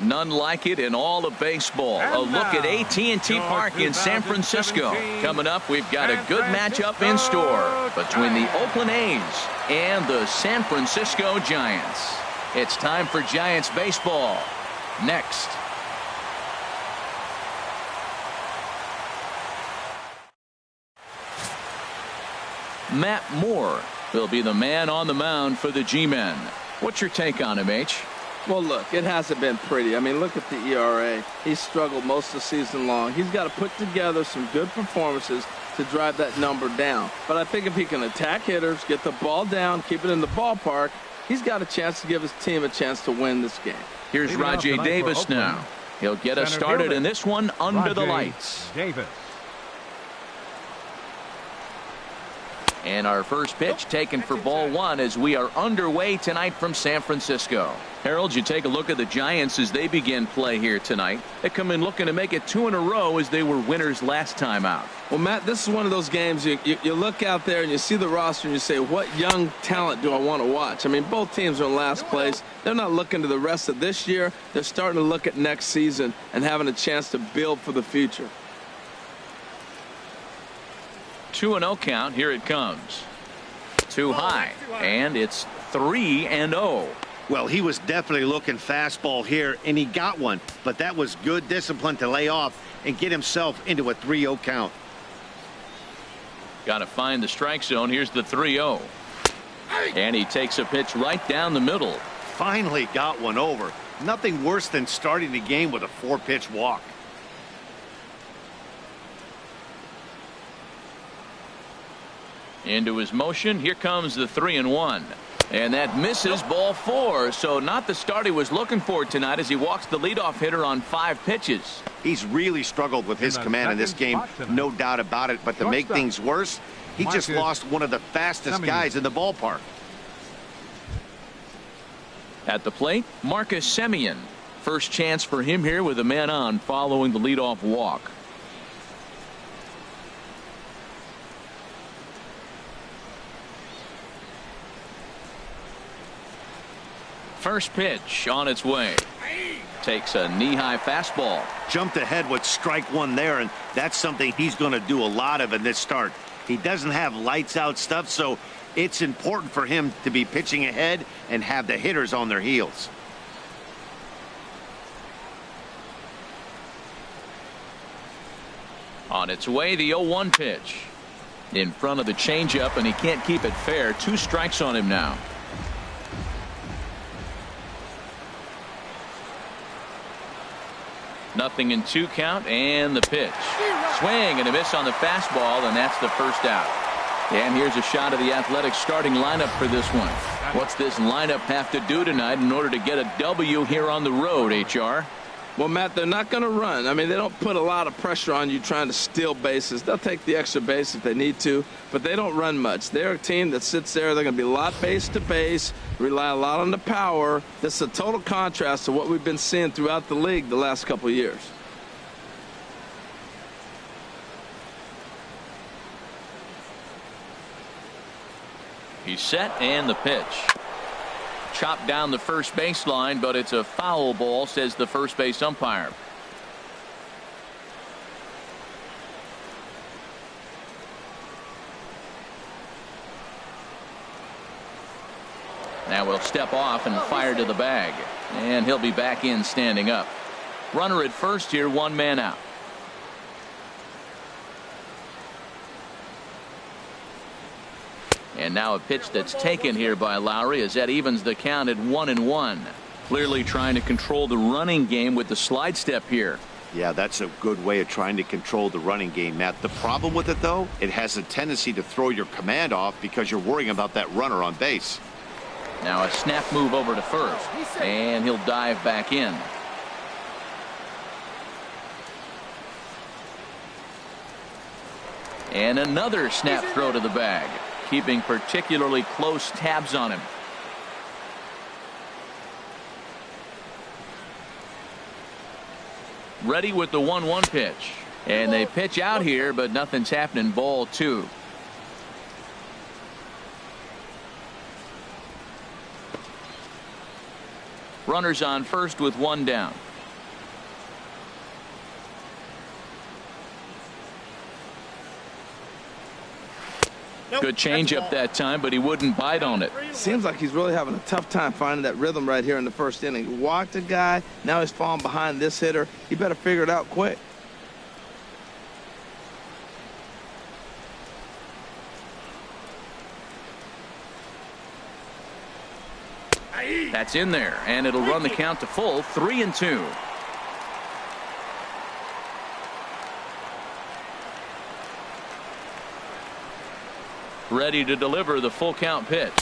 None like it in all of baseball. A look at AT&T Park in San Francisco. Coming up, we've got a good matchup in store between the Oakland A's and the San Francisco Giants. It's time for Giants baseball. Next. Matt Moore will be the man on the mound for the G-men. What's your take on him, H? Well, look, it hasn't been pretty. I mean, look at the ERA. He's struggled most of the season long. He's got to put together some good performances to drive that number down. But I think if he can attack hitters, get the ball down, keep it in the ballpark, he's got a chance to give his team a chance to win this game. Here's Rajay Davis now. He'll get us started in this one under the lights. Davis. And our first pitch taken for ball one as we are underway tonight from San Francisco. Harold, you take a look at the Giants as they begin play here tonight. They come in looking to make it 2 in a row as they were winners last time out. Well, Matt, this is one of those games you look out there and you see the roster and you say, what young talent do I want to watch? I mean, both teams are in last place. They're not looking to the rest of this year. They're starting to look at next season and having a chance to build for the future. 2-0 count. Here it comes. Too high. And it's 3-0. Well, he was definitely looking fastball here, and he got one. But that was good discipline to lay off and get himself into a 3-0 count. Got to find the strike zone. Here's the 3-0. And he takes a pitch right down the middle. Finally got one over. Nothing worse than starting the game with a 4-pitch walk. Into his motion. Here comes the 3-1. And that misses ball 4. So not the start he was looking for tonight as he walks the leadoff hitter on 5 pitches. He's really struggled with his command in this game, no doubt about it. But to make things worse, he just lost one of the fastest guys in the ballpark. At the plate, Marcus Semien. First chance for him here with a man on following the leadoff walk. First pitch on its way. Takes a knee-high fastball. Jumped ahead with strike one there, and that's something he's going to do a lot of in this start. He doesn't have lights-out stuff, so it's important for him to be pitching ahead and have the hitters on their heels. On its way, the 0-1 pitch. In front of the changeup, and he can't keep it fair. 2 strikes on him now. Nothing in 2 count, and the pitch. Swing and a miss on the fastball, and that's the first out. And here's a shot of the Athletics starting lineup for this one. What's this lineup have to do tonight in order to get a W here on the road, HR? Well, Matt, they're not going to run. I mean, they don't put a lot of pressure on you trying to steal bases. They'll take the extra base if they need to, but they don't run much. They're a team that sits there. They're going to be a lot base to base, rely a lot on the power. This is a total contrast to what we've been seeing throughout the league the last couple of years. He's set, and the pitch. Chopped down the first baseline, but it's a foul ball, says the first base umpire. Now we'll step off and fire to the bag, and he'll be back in standing up. Runner at first here, 1 man out. And now a pitch that's taken here by Lowry as that evens the count at 1-1. Clearly trying to control the running game with the slide step here. Yeah, that's a good way of trying to control the running game, Matt. The problem with it, though, it has a tendency to throw your command off because you're worrying about that runner on base. Now a snap move over to first, and he'll dive back in. And another snap throw to the bag, keeping particularly close tabs on him. Ready with the 1-1 pitch. And they pitch out here, but nothing's happening. Ball 2. Runners on first with 1 down. Good changeup that time, but he wouldn't bite on it. Seems like he's really having a tough time finding that rhythm right here in the first inning. He walked a guy. Now he's falling behind this hitter. He better figure it out quick. That's in there, and it'll run the count to full, 3-2. Ready to deliver the full count pitch.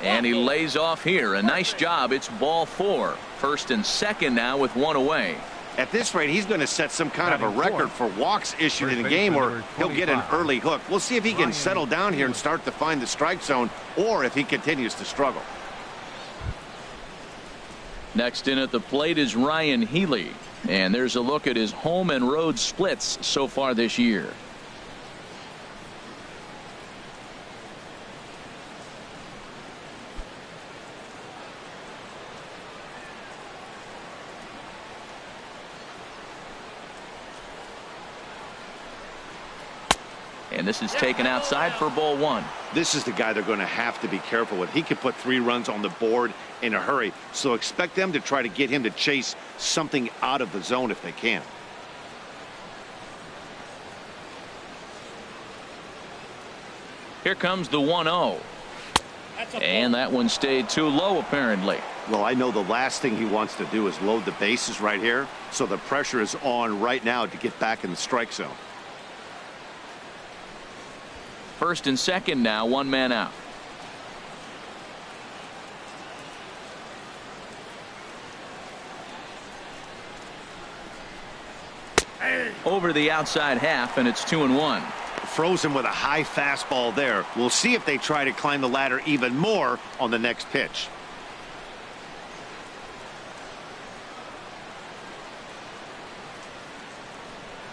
And he lays off here. A nice job. It's ball 4. First and second now with one away. At this rate, he's going to set some kind of a record for walks issued in a game, or he'll get an early hook. We'll see if he can settle down here and start to find the strike zone, or if he continues to struggle. Next in at the plate is Ryan Healy. And there's a look at his home and road splits so far this year. And this is taken outside for ball 1. This is the guy they're going to have to be careful with. He could put 3 runs on the board in a hurry, so expect them to try to get him to chase something out of the zone if they can. Here comes the 1-0. And that one stayed too low, apparently. Well, I know the last thing he wants to do is load the bases right here, so the pressure is on right now to get back in the strike zone. First and second now, one man out. Over the outside half, and it's 2-1. Frozen with a high fastball there. We'll see if they try to climb the ladder even more on the next pitch.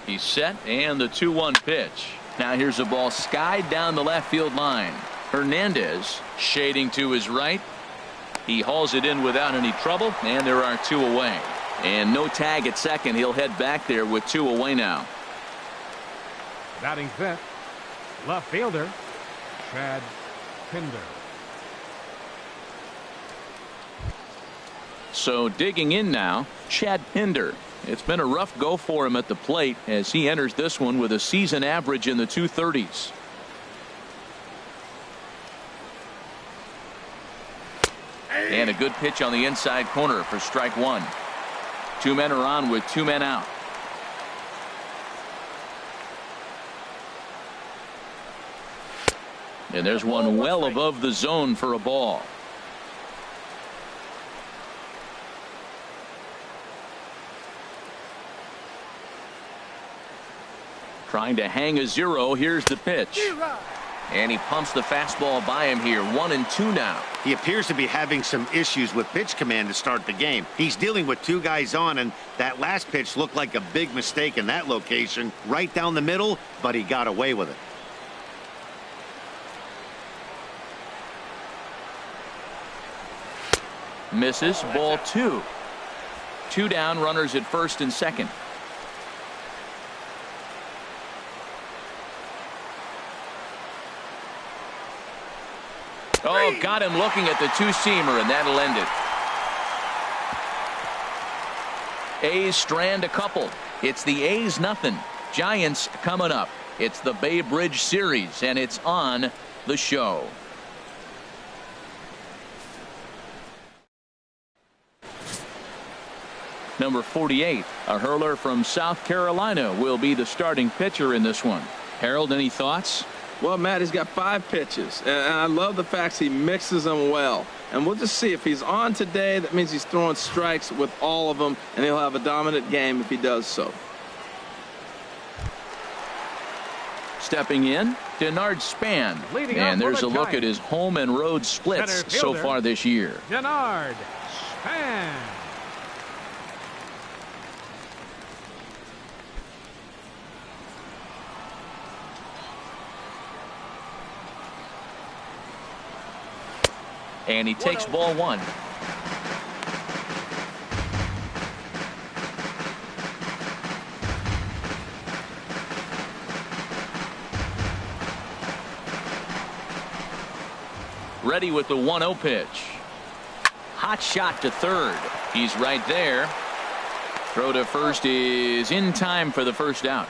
He's set, and the 2-1 pitch. Now here's a ball skied down the left field line. Hernandez shading to his right. He hauls it in without any trouble, and there are 2 away. And no tag at second. He'll head back there with 2 away now. Batting fifth, left fielder, Chad Pinder. So digging in now, Chad Pinder. It's been a rough go for him at the plate as he enters this one with a season average in the 230s. And a good pitch on the inside corner for strike 1. 2 men are on with 2 men out. And there's one well above the zone for a ball. Trying to hang a 0. Here's the pitch. And he pumps the fastball by him here. 1-2 now. He appears to be having some issues with pitch command to start the game. He's dealing with 2 guys on, and that last pitch looked like a big mistake in that location. Right down the middle, but he got away with it. Misses. Ball 2. 2 down, runners at first and second. Oh, got him looking at the 2-seamer, and that'll end it. A's strand a couple. It's the A's nothing. Giants coming up. It's the Bay Bridge Series, and it's on the show. Number 48, a hurler from South Carolina, will be the starting pitcher in this one. Harold, any thoughts? Well, Matt, he's got 5 pitches, and I love the fact he mixes them well. And we'll just see if he's on today. That means he's throwing strikes with all of them, and he'll have a dominant game if he does so. Stepping in, Denard Span. And there's a look at his home and road splits so far this year. Denard Span. And he takes ball 1. Ready with the 1-0 pitch. Hot shot to third. He's right there. Throw to first is in time for the first out.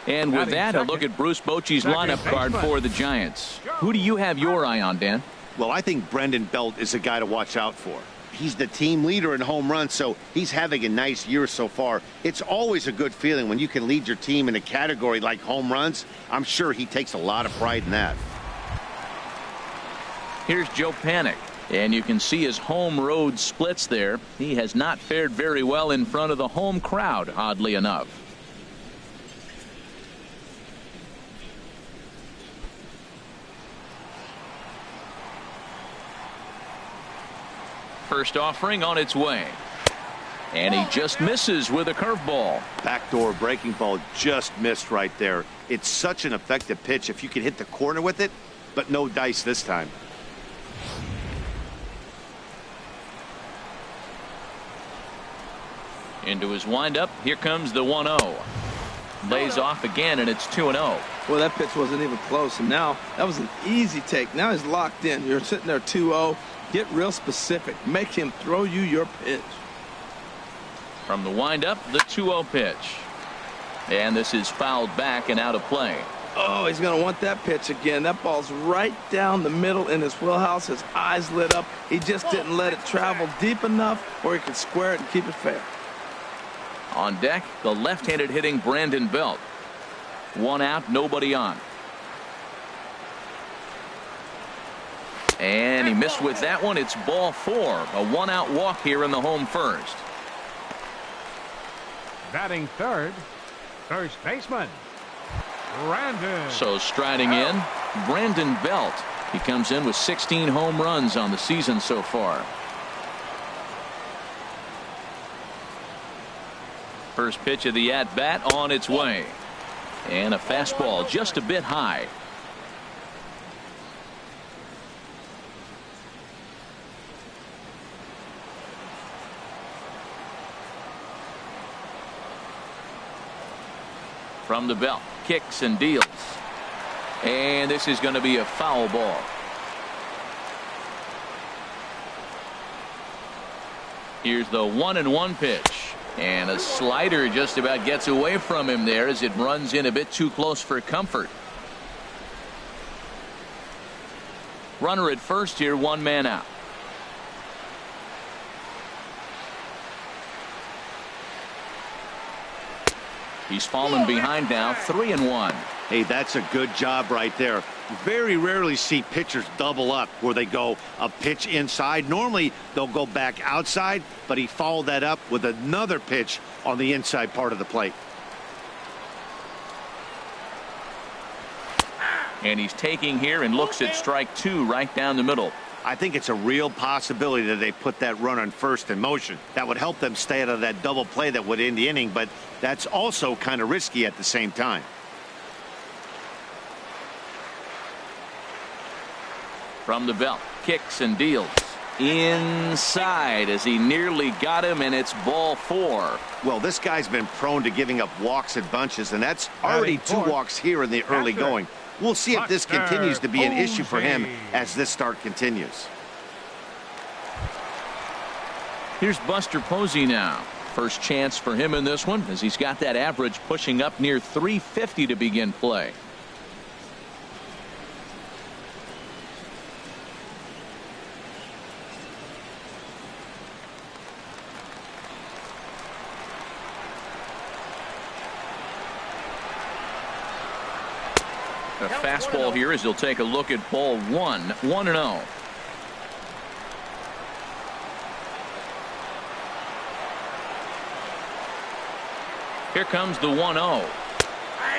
And with that, a look at Bruce Bochy's lineup card for the Giants. Who do you have your eye on, Dan? Well, I think Brendan Belt is a guy to watch out for. He's the team leader in home runs, so he's having a nice year so far. It's always a good feeling when you can lead your team in a category like home runs. I'm sure he takes a lot of pride in that. Here's Joe Panik, and you can see his home road splits there. He has not fared very well in front of the home crowd, oddly enough. First offering on its way. And he just misses with a curveball. Backdoor breaking ball just missed right there. It's such an effective pitch if you can hit the corner with it, but no dice this time. Into his windup. Here comes the 1-0. Lays off again, and it's 2-0. Well, that pitch wasn't even close, and now that was an easy take. Now he's locked in. You're sitting there 2-0. Get real specific. Make him throw you your pitch. From the windup, the 2-0 pitch. And this is fouled back and out of play. Oh, he's going to want that pitch again. That ball's right down the middle in his wheelhouse. His eyes lit up. He just didn't let it travel deep enough where he could square it and keep it fair. On deck, the left-handed hitting Brandon Belt. 1 out, nobody on. And he missed with that one. It's ball 4. A 1-out walk here in the home first. Batting third, first baseman, Brandon. So striding in, Brandon Belt. He comes in with 16 home runs on the season so far. First pitch of the at-bat on its way. And a fastball just a bit high. From the belt, kicks and deals. And this is going to be a foul ball. Here's the 1-1 pitch. And a slider just about gets away from him there as it runs in a bit too close for comfort. Runner at first here, 1 man out. He's fallen behind now, 3-1. Hey, that's a good job right there. Very rarely see pitchers double up where they go a pitch inside. Normally they'll go back outside, but he followed that up with another pitch on the inside part of the plate. And he's taking here and looks at strike 2 right down the middle. I think it's a real possibility that they put that runner on first in motion. That would help them stay out of that double play that would end the inning, but that's also kind of risky at the same time. From the belt, kicks and deals. Inside as he nearly got him, and it's ball 4. Well, this guy's been prone to giving up walks in bunches, and that's already 2 walks here in the early going. We'll see if this continues to be an issue for him as this start continues. Here's Buster Posey now. First chance for him in this one as he's got that average pushing up near 350 to begin play. A fastball here as he'll take a look at ball 1, 1-0. Here comes the 1-0.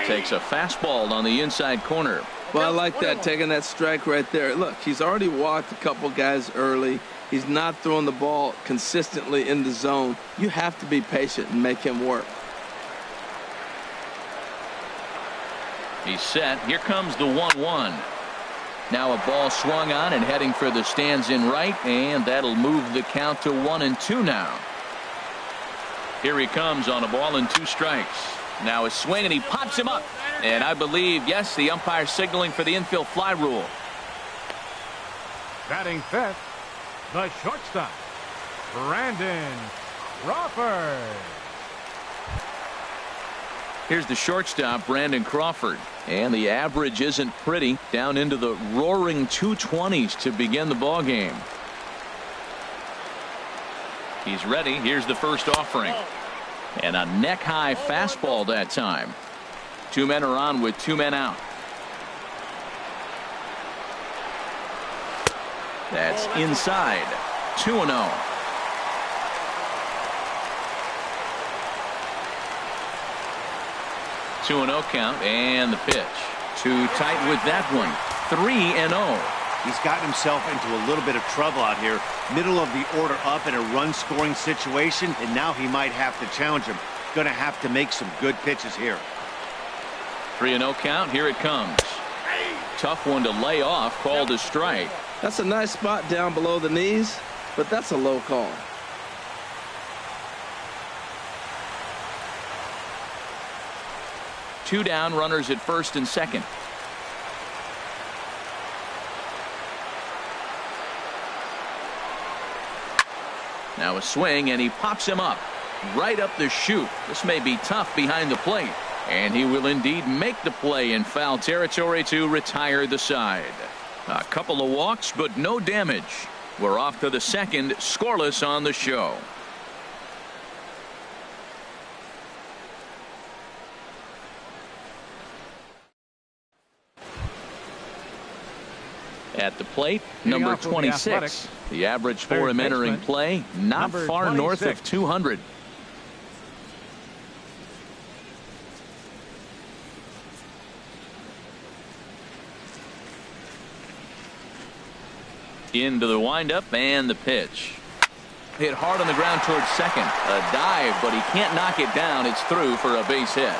Takes a fastball on the inside corner. Well, I like that, taking that strike right there. Look, he's already walked a couple guys early. He's not throwing the ball consistently in the zone. You have to be patient and make him work. He's set. Here comes the 1-1. Now a ball swung on and heading for the stands in right, and that'll move the count to 1-2 now. Here he comes on a ball and 2 strikes. Now a swing, and he pops him up. And I believe, yes, the umpire signaling for the infield fly rule. Batting fifth, the shortstop, Brandon Crawford. Here's the shortstop, Brandon Crawford. And the average isn't pretty, down into the roaring 220s to begin the ball game. He's ready. Here's the first offering. And a neck-high fastball that time. 2 men are on with 2 men out. That's inside. 2-0. 2-0 count, and the pitch. Too tight with that one. 3-0. He's gotten himself into a little bit of trouble out here. Middle of the order up in a run-scoring situation, and now he might have to challenge him. Going to have to make some good pitches here. 3-0 count. Here it comes. Tough one to lay off. Called a strike. That's a nice spot down below the knees, but that's a low call. Two down, runners at first and second. Now a swing, and he pops him up right up the chute. This may be tough behind the plate, and he will indeed make the play in foul territory to retire the side. A couple of walks, but no damage. We're off to the second, scoreless on the show. At the plate, number 26. The average for him entering play, not far north of 200. Into the windup and the pitch. Hit hard on the ground towards second. A dive, but he can't knock it down. It's through for a base hit.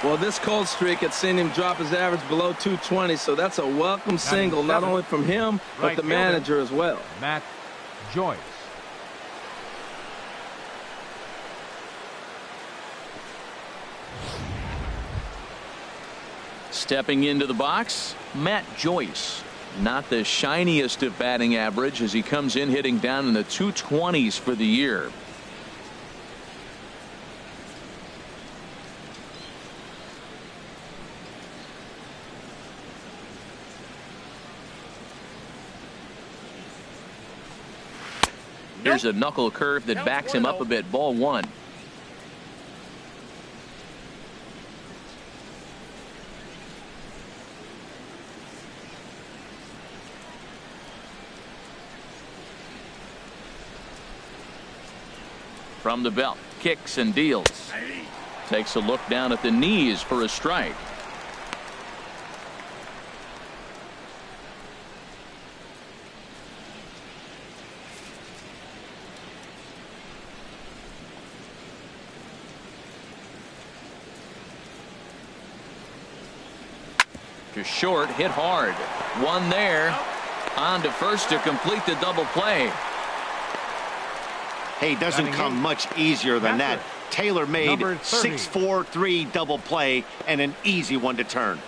Well, this cold streak had seen him drop his average below 220, so that's a welcome single, not only from him, but the manager as well. Matt Joyce. Stepping into the box, Matt Joyce. Not the shiniest of batting average as he comes in hitting down in the 220s for the year. Here's a knuckle curve that backs him up a bit. Ball one. From the belt, kicks and deals. Takes a look down at the knees for a strike. To short, hit hard. One there. On to first to complete the double play. Hey, doesn't come much easier than that. Taylor made 6-4-3 double play and an easy one to turn.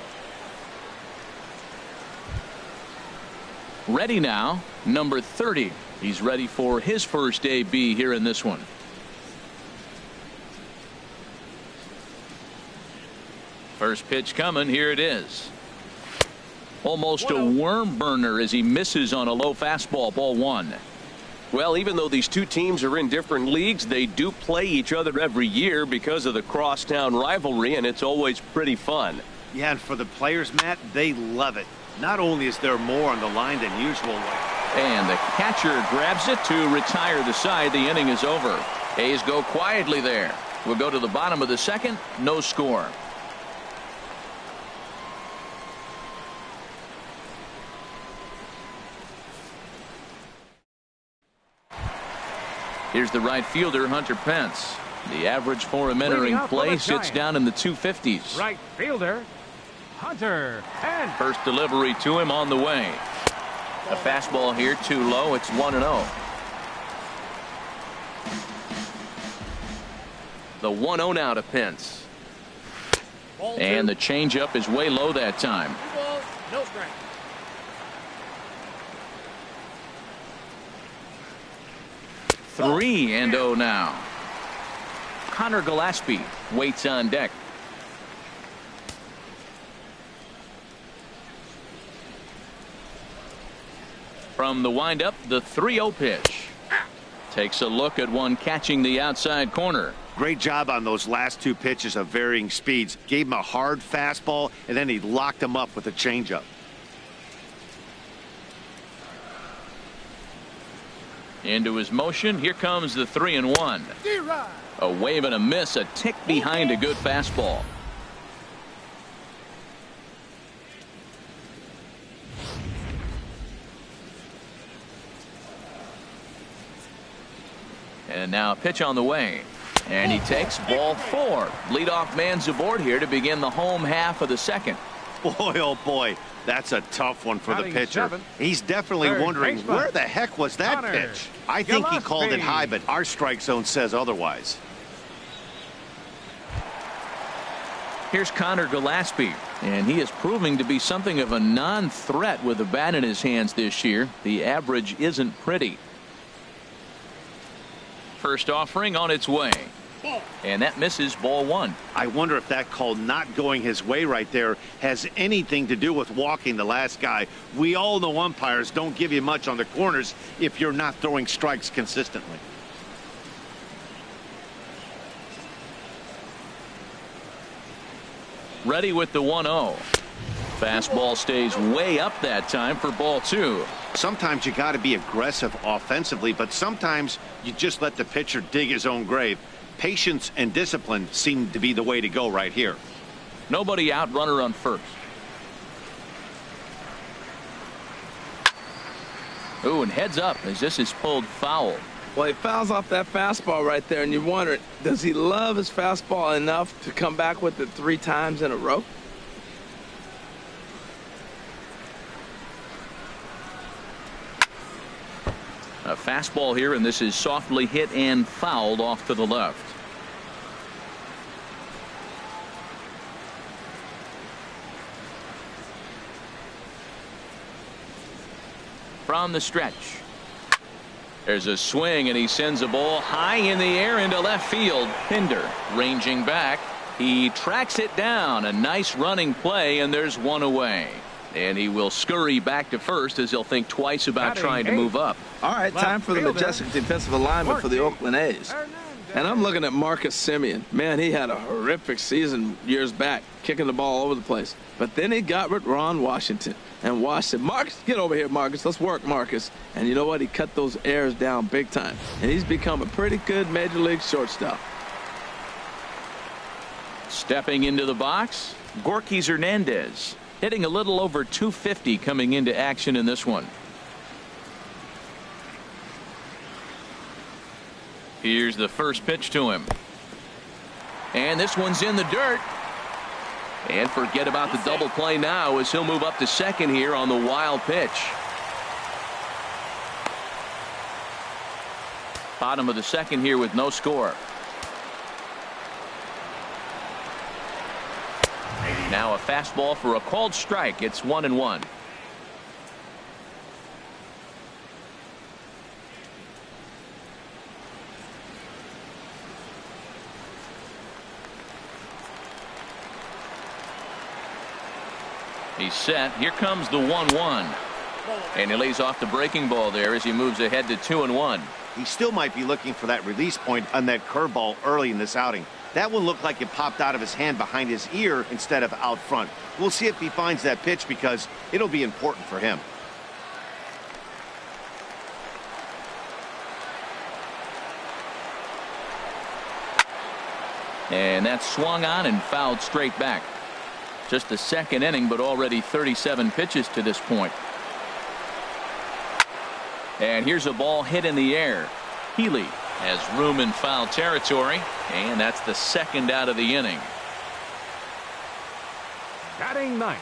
Ready now, number 30. He's ready for his first AB here in this one. First pitch coming. Here it is. Almost a worm burner as he misses on a low fastball. Ball one. Well, even though these two teams are in different leagues, they do play each other every year because of the crosstown rivalry, and it's always pretty fun. Yeah, and for the players, Matt, they love it. Not only is there more on the line than usual. And the catcher grabs it to retire the side. The inning is over. A's go quietly there. We'll go to the bottom of the second. No score. Here's the right fielder, Hunter Pence. The average for him entering play sits down in the 250s. Right fielder, Hunter Pence. First delivery to him on the way. A fastball here too low. It's 1-0. The 1-0 now to Pence. And the changeup is way low that time. No strike. 3-0 now. Connor Gillespie waits on deck. From the windup, the 3-0 pitch. Takes a look at one catching the outside corner. Great job on those last two pitches of varying speeds. Gave him a hard fastball, and then he locked him up with a changeup. Into his motion. Here comes the 3-1. A wave and a miss, a tick behind a good fastball. And now a pitch on the way. And he takes ball 4. Leadoff man's aboard here to begin the home half of the second. Boy, oh boy, that's a tough one for the pitcher. He's definitely wondering, where the heck was that pitch? I think he called it high, but our strike zone says otherwise. Here's Connor Gillespie, and he is proving to be something of a non-threat with the bat in his hands this year. The average isn't pretty. First offering on its way. And that misses, ball 1. I wonder if that call not going his way right there has anything to do with walking the last guy. We all know umpires don't give you much on the corners if you're not throwing strikes consistently. Ready with the 1-0. Fastball stays way up that time for ball 2. Sometimes you got to be aggressive offensively, but sometimes you just let the pitcher dig his own grave. Patience and discipline seem to be the way to go right here. Nobody out, runner on first. Ooh, and heads up as this is pulled foul. Well, he fouls off that fastball right there, and you wonder, does he love his fastball enough to come back with it 3 times in a row? A fastball here, and this is softly hit and fouled off to the left. From the stretch. There's a swing, and he sends a ball high in the air into left field. Pinder ranging back. He tracks it down. A nice running play, and there's one away. And he will scurry back to first as he'll think twice about trying to move up. All right, time for the majestic defensive alignment for the Oakland A's. And I'm looking at Marcus Semien. Man, he had a horrific season years back, kicking the ball all over the place. But then he got with Ron Washington. And Wash said, Marcus, get over here, Marcus. Let's work, Marcus. And you know what? He cut those errors down big time. And he's become a pretty good major league shortstop. Stepping into the box, Gorky Hernandez. Hitting a little over 250 coming into action in this one. Here's the first pitch to him. And this one's in the dirt. And forget about the double play now as he'll move up to second here on the wild pitch. Bottom of the second here with no score. Now a fastball for a called strike. It's 1-1. He's set. Here comes the 1-1. And he lays off the breaking ball there as he moves ahead to 2-1. He still might be looking for that release point on that curveball early in this outing. That one looked like it popped out of his hand behind his ear instead of out front. We'll see if he finds that pitch because it'll be important for him. And that's swung on and fouled straight back. Just the second inning, but already 37 pitches to this point. And here's a ball hit in the air. Healy has room in foul territory, and that's the second out of the inning. Batting ninth,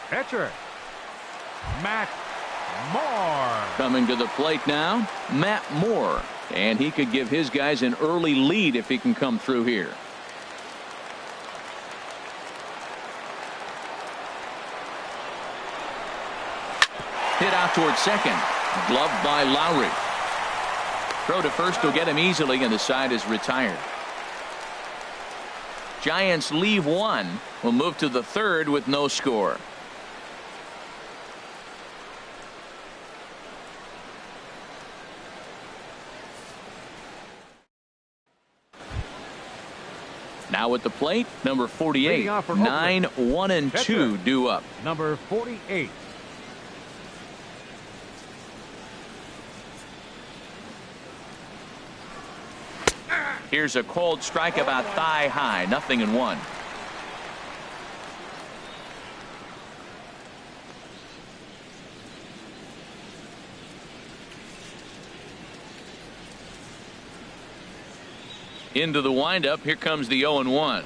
pitcher, Matt Moore. Coming to the plate now, Matt Moore. And he could give his guys an early lead if he can come through here. Hit out towards second. Gloved by Lowry. Throw to first will get him easily, and the side is retired. Giants leave one. We'll move to the third with no score. Now at the plate, number 48. 9-1-2 due up. Number 48. Here's a cold strike about thigh high. 0-1. Into the windup. Here comes the 0-1.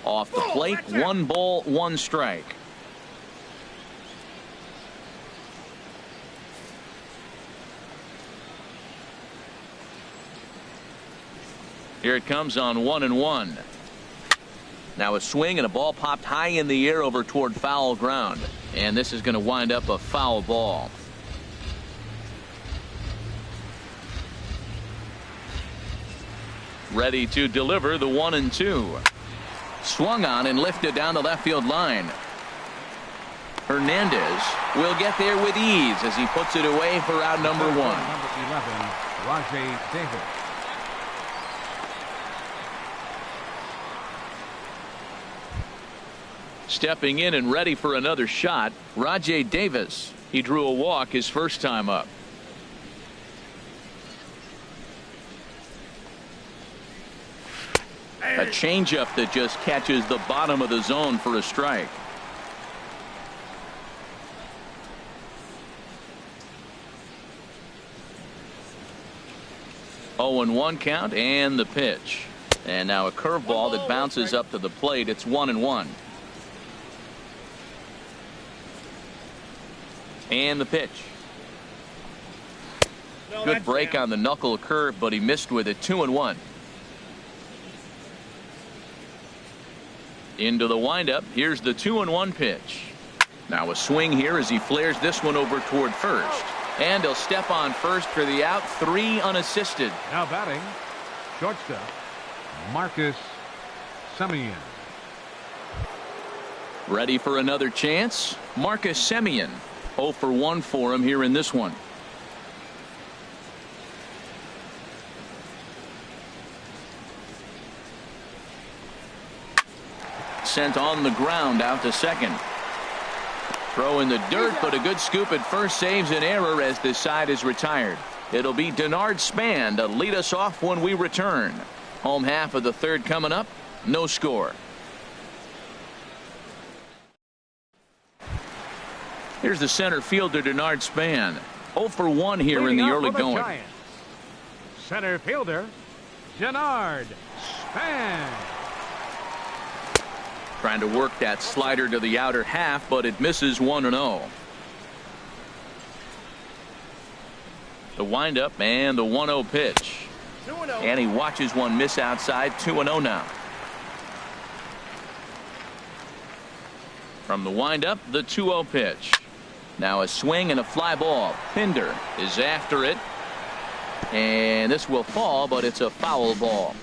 Off the plate. 1 ball, 1 strike. Here it comes on 1-1. Now a swing and a ball popped high in the air over toward foul ground. And this is going to wind up a foul ball. Ready to deliver the 1-2. Swung on and lifted down the left field line. Hernandez will get there with ease as he puts it away for out number 1. Number 11, Rajay Davis. Stepping in and ready for another shot, Rajay Davis. He drew a walk his first time up. A changeup that just catches the bottom of the zone for a strike. Oh, 0-1 count and the pitch. And now a curveball that bounces up to the plate. It's 1-1. And the pitch. Good break on the knuckle curve, but he missed with it. 2-1. Into the windup. Here's the 2-1 pitch. Now a swing here as he flares this one over toward first. And he'll step on first for the out. 3 unassisted. Now batting, shortstop, Marcus Semien. Ready for another chance. Marcus Semien. 0 for 1 for him here in this one. Sent on the ground out to second. Throw in the dirt, but a good scoop at first saves an error as this side is retired. It'll be Denard Span to lead us off when we return. Home half of the third coming up. No score. Here's the center fielder, Denard Span. 0 for 1 here in the early going. Giants. Center fielder, Denard Span. Trying to work that slider to the outer half, but it misses 1-0. The windup and the 1-0 pitch. And he watches one miss outside. 2-0 now. From the windup, the 2-0 pitch. Now a swing and a fly ball. Pinder is after it. And this will fall, but it's a foul ball.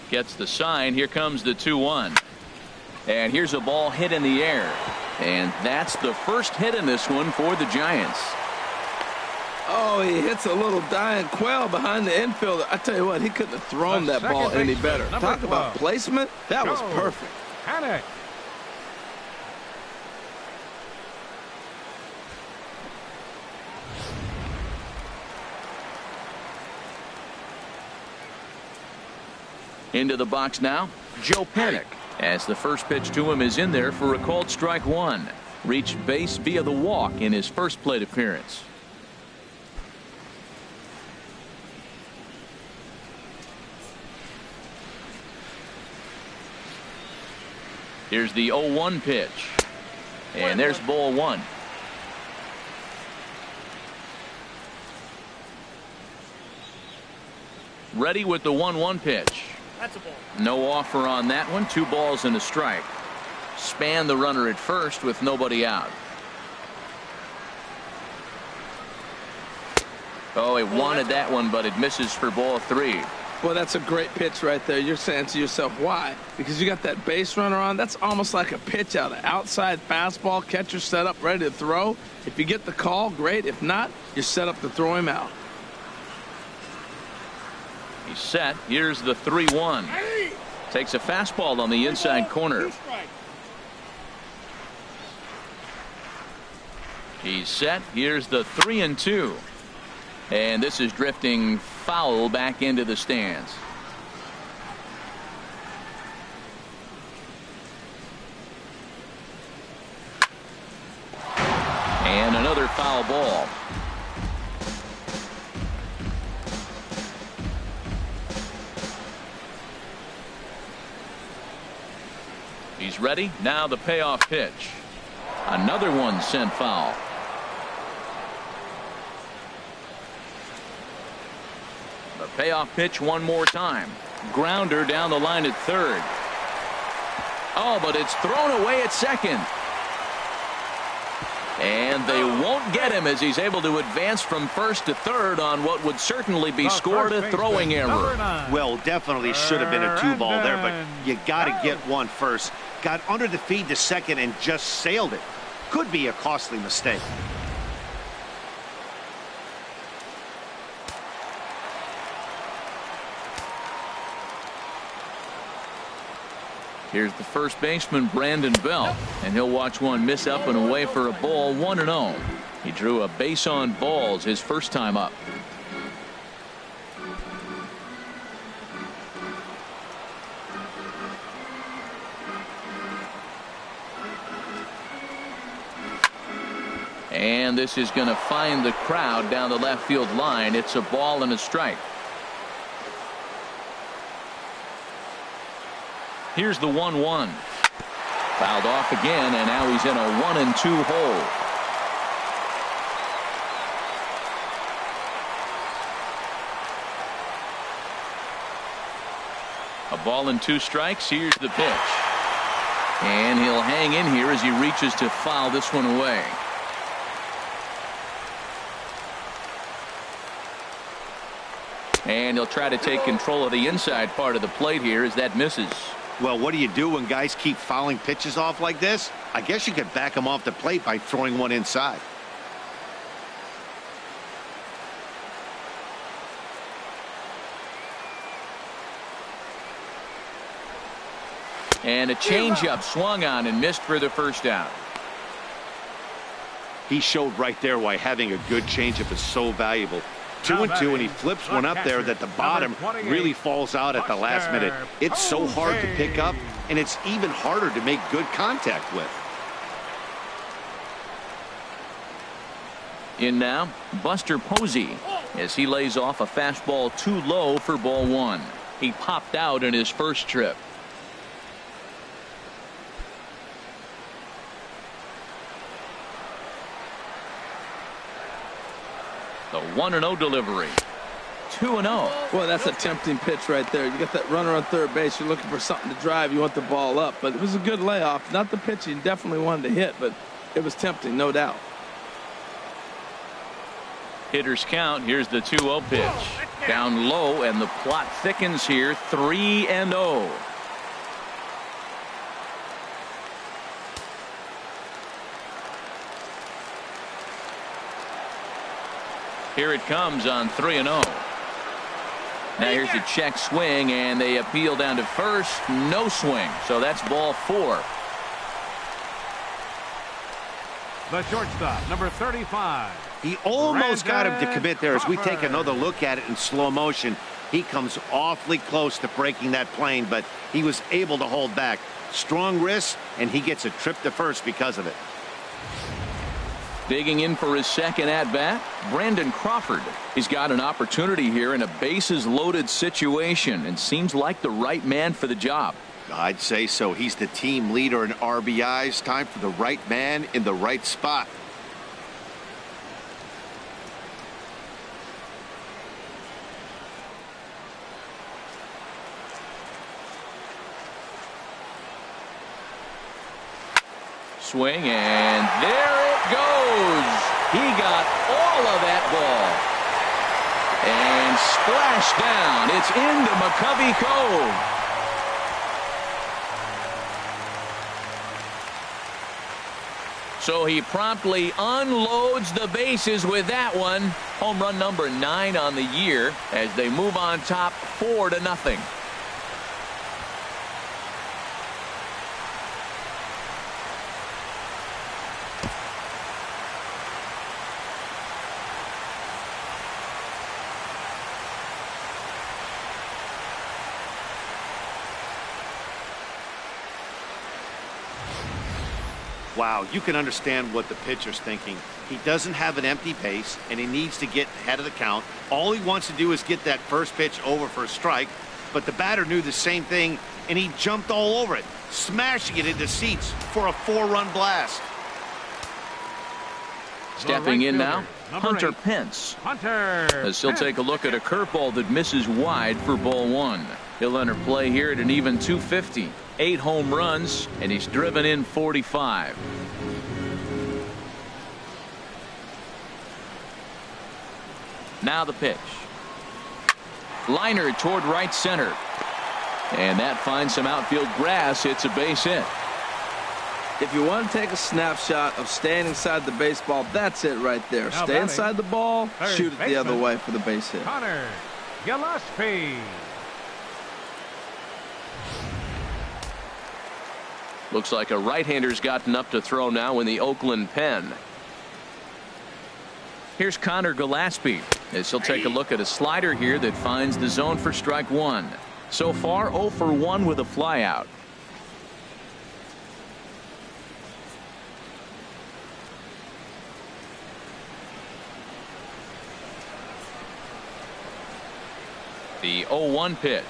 Gets the sign. Here comes the 2-1. And here's a ball hit in the air. And that's the first hit in this one for the Giants. Oh, he hits a little dying quail behind the infielder. I tell you what, he couldn't have thrown that ball any better. Talk about placement. That was perfect. Panic. Into the box now, Joe Panic, as the first pitch to him is in there for a called strike 1. Reached base via the walk in his first plate appearance. Here's the 0-1 pitch. And there's ball 1. Ready with the 1-1 pitch. That's a ball. No offer on that one. 2 balls and a strike. Span the runner at first with nobody out. Oh, he wanted that one, but it misses for ball 3. Well, that's a great pitch right there. You're saying to yourself, why? Because you got that base runner on. That's almost like a pitch out. An outside fastball, catcher set up, ready to throw. If you get the call, great. If not, you're set up to throw him out. He's set. Here's the 3-1. Takes a fastball on the inside corner. He's set. Here's the 3-2. And this is drifting foul back into the stands. And another foul ball. He's ready. Now the payoff pitch. Another one sent foul. The payoff pitch one more time. Grounder down the line at third. Oh, but it's thrown away at second. And they won't get him as he's able to advance from first to third on what would certainly be scored a throwing error. Well, definitely should have been a 2-ball there, but you got to get one first. Got under the feed to second and just sailed it. Could be a costly mistake. Here's the first baseman, Brandon Belt, and he'll watch one miss up and away for a ball, 1-0. He drew a base on balls his first time up. And this is going to find the crowd down the left field line. It's a ball and a strike. Here's the 1-1. Fouled off again, and now he's in a 1-2 hole. A ball and 2 strikes. Here's the pitch. And he'll hang in here as he reaches to foul this one away. And he'll try to take control of the inside part of the plate here as that misses. Well, what do you do when guys keep fouling pitches off like this? I guess you could back them off the plate by throwing one inside. And a changeup swung on and missed for the first out. He showed right there why having a good changeup is so valuable. 2-2, and he flips one up there that the bottom really falls out at the last minute. It's so hard to pick up, and it's even harder to make good contact with. In now, Buster Posey, as he lays off a fastball too low for ball 1. He popped out in his first trip. The 1-0 delivery. 2-0. Well, that's a tempting pitch right there. You got that runner on third base. You're looking for something to drive. You want the ball up. But it was a good layoff. Not the pitch he definitely wanted to hit, but it was tempting, no doubt. Hitters count. Here's the 2-0 pitch. Down low, and the plot thickens here. 3-0. Here it comes on 3-0. Now here's the check swing, and they appeal down to first. No swing. So that's ball 4. The shortstop, number 35. He almost got him to commit there as we take another look at it in slow motion. He comes awfully close to breaking that plane, but he was able to hold back. Strong wrist, and he gets a trip to first because of it. Digging in for his second at-bat, Brandon Crawford. He's got an opportunity here in a bases-loaded situation and seems like the right man for the job. I'd say so. He's the team leader in RBIs. Time for the right man in the right spot. Swing, and there it goes. He got all of that ball. And splash down. It's into McCovey Cove. So he promptly unloads the bases with that one. Home run number 9 on the year as they move on top 4-0. Wow, you can understand what the pitcher's thinking. He doesn't have an empty base, and he needs to get ahead of the count. All he wants to do is get that first pitch over for a strike, but the batter knew the same thing, and he jumped all over it, smashing it into seats for a 4-run blast. Stepping in now, Hunter 8, Pence. Hunter As he'll take a look at a curveball that misses wide for ball 1. He'll enter play here at an even 250. 8 home runs, and he's driven in 45. Now the pitch. Liner toward right center. And that finds some outfield grass. It's a base hit. If you want to take a snapshot of staying inside the baseball, that's it right there. Now Stay batting, inside the ball, third shoot it the other baseman, way for the base hit. Connor Gillespie. Looks like a right-hander's gotten up to throw now in the Oakland pen. Here's Connor Gillespie as he'll take a look at a slider here that finds the zone for strike 1. So far 0 for 1 with a flyout. The 0-1 pitch.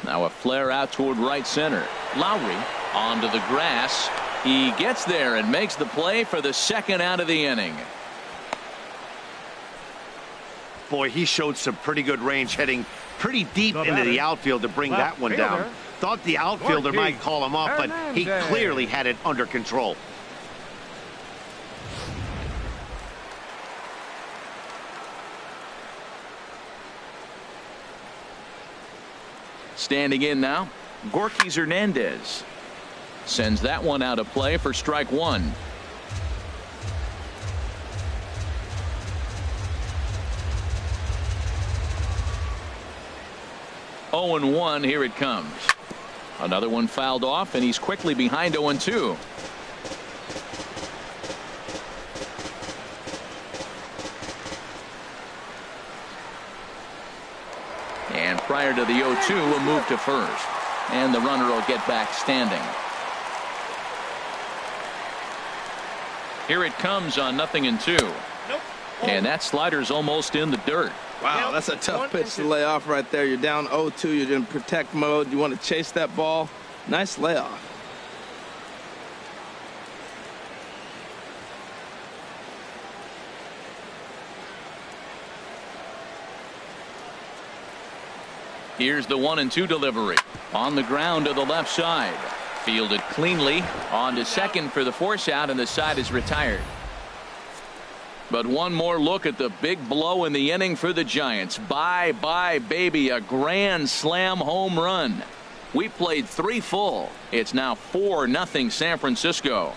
Now a flare out toward right center. Lowry onto the grass. He gets there and makes the play for the second out of the inning. Boy, he showed some pretty good range, heading pretty deep into the outfield to bring that one down. Thought the outfielder might call him off, but he clearly had it under control. Standing in now, Gorky Hernandez sends that one out of play for strike 1. Oh and 1, here it comes. Another one fouled off, and he's quickly behind 0 and 2. And prior to the 0-2, we'll move to first. And the runner will get back standing. Here it comes on 0-2. And that slider's almost in the dirt. Wow, that's a tough pitch to lay off right there. You're down 0-2. You're in protect mode. You want to chase that ball. Nice layoff. Here's the 1-2 delivery. On the ground to the left side. Fielded cleanly. On to second for the force out, and the side is retired. But one more look at the big blow in the inning for the Giants. Bye-bye, baby. A grand slam home run. We played 3 full. It's now 4-0 San Francisco.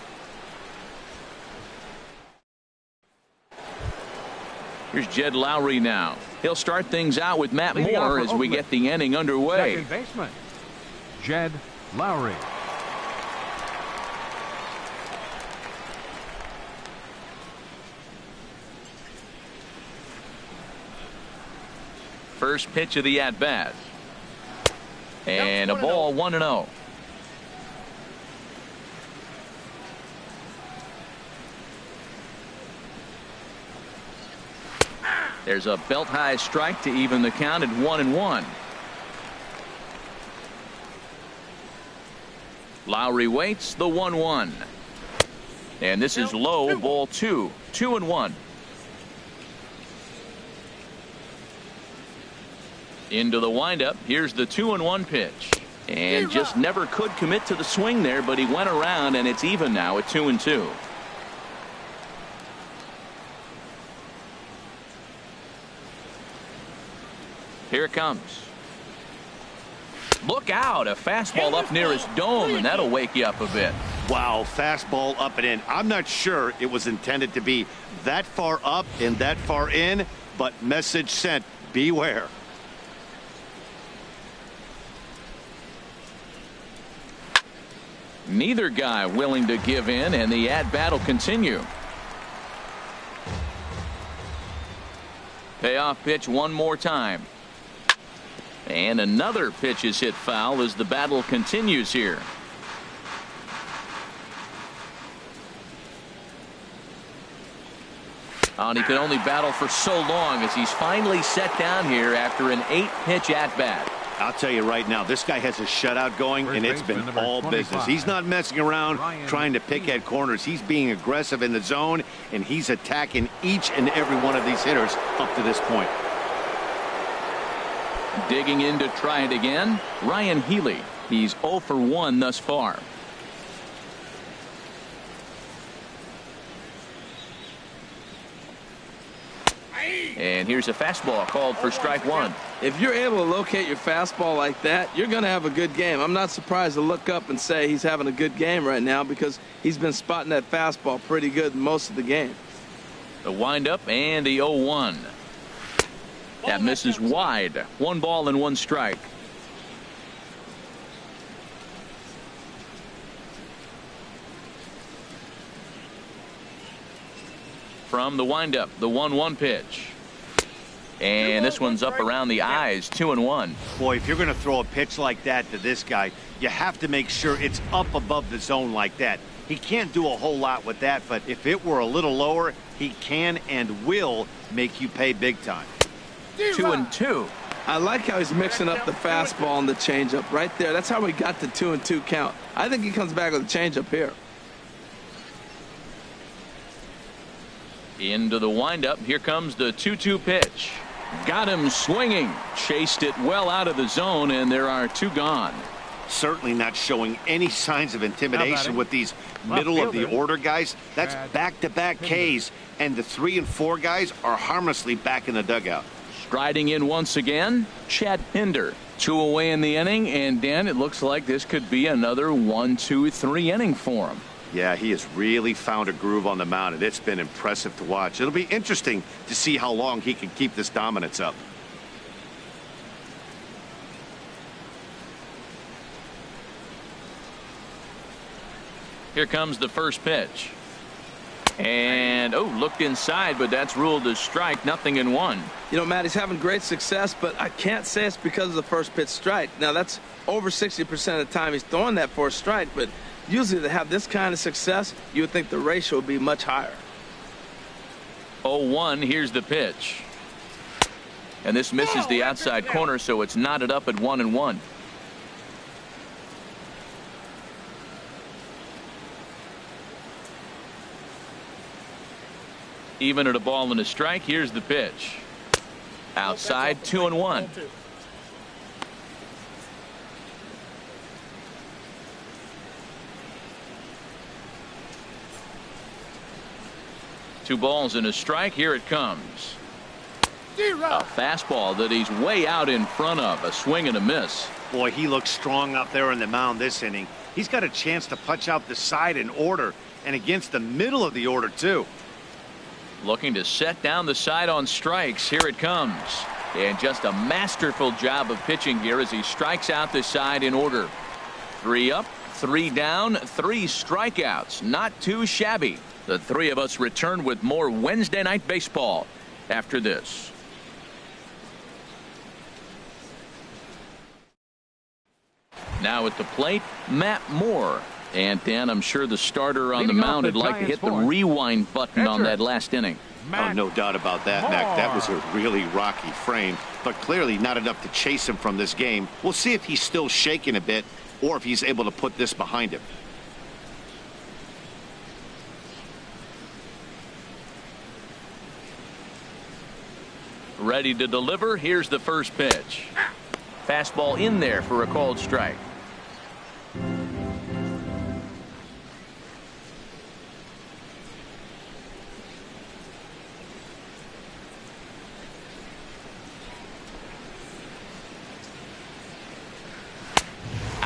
Here's Jed Lowry now. He'll start things out with Matt Moore as we get the inning underway. Second baseman, Jed Lowry. First pitch of the at-bat. And a ball, 1-0. There's a belt-high strike to even the count at 1-1. Lowry waits the 1-1. And this is low, ball 2. 2-1. Into the windup. Here's the 2-1 pitch. And just never could commit to the swing there, but he went around, and it's even now at 2-2. Here it comes. Look out, a fastball up near his dome, and that'll wake you up a bit. Wow, fastball up and in. I'm not sure it was intended to be that far up and that far in, but message sent, beware. Neither guy willing to give in, and the at-bat will continue. Payoff pitch one more time. And another pitch is hit foul as the battle continues here. And he can only battle for so long as he's finally set down here after an 8-pitch at-bat. I'll tell you right now, this guy has a shutout going, and it's been all business. He's not messing around trying to pick at corners. He's being aggressive in the zone, and he's attacking each and every one of these hitters up to this point. Digging in to try it again, Ryan Healy. He's 0 for 1 thus far. And here's a fastball called for strike one. If you're able to locate your fastball like that, you're going to have a good game. I'm not surprised to look up and say he's having a good game right now because he's been spotting that fastball pretty good most of the game. The windup and the 0-1. That misses wide. 1 ball and 1 strike. From the windup, the 1-1 pitch. And this one's up around the eyes, 2-1. Boy, if you're going to throw a pitch like that to this guy, you have to make sure it's up above the zone like that. He can't do a whole lot with that, but if it were a little lower, he can and will make you pay big time. 2-2. I like how he's mixing up the fastball and the changeup right there. That's how we got the 2-2 count. I think he comes back with a changeup here. Into the windup. Here comes the 2-2 pitch. Got him swinging. Chased it well out of the zone, and there are 2 gone. Certainly not showing any signs of intimidation with these middle of the order guys. That's back-to-back Ks, and the 3 and 4 guys are harmlessly back in the dugout. Striding in once again, Chad Pinder. 2 away in the inning, and Dan, it looks like this could be another 1-2-3 inning for him. Yeah, he has really found a groove on the mound, and it's been impressive to watch. It'll be interesting to see how long he can keep this dominance up. Here comes the first pitch. And, looked inside, but that's ruled as strike, 0-1. You know, Matt, he's having great success, but I can't say it's because of the first pitch strike. Now, that's over 60% of the time he's throwing that for a strike, but usually to have this kind of success, you would think the ratio would be much higher. 0-1, here's the pitch. And this misses the outside corner, so it's knotted up at 1-1. Even at a ball and a strike, here's the pitch. Outside, 2-1. Two balls and a strike. Here it comes. A fastball that he's way out in front of. A swing and a miss. Boy, he looks strong up there in the mound this inning. He's got a chance to punch out the side in order and against the middle of the order, too. Looking to set down the side on strikes. Here it comes. And just a masterful job of pitching here as he strikes out the side in order. 3 up, 3 down, 3 strikeouts. Not too shabby. The 3 of us return with more Wednesday Night Baseball after this. Now at the plate, Matt Moore. And Dan, I'm sure the starter on the mound would like to hit the rewind button on that last inning. Oh, no doubt about that, Mac. That was a really rocky frame, but clearly not enough to chase him from this game. We'll see if he's still shaking a bit or if he's able to put this behind him. Ready to deliver. Here's the first pitch. Fastball in there for a called strike.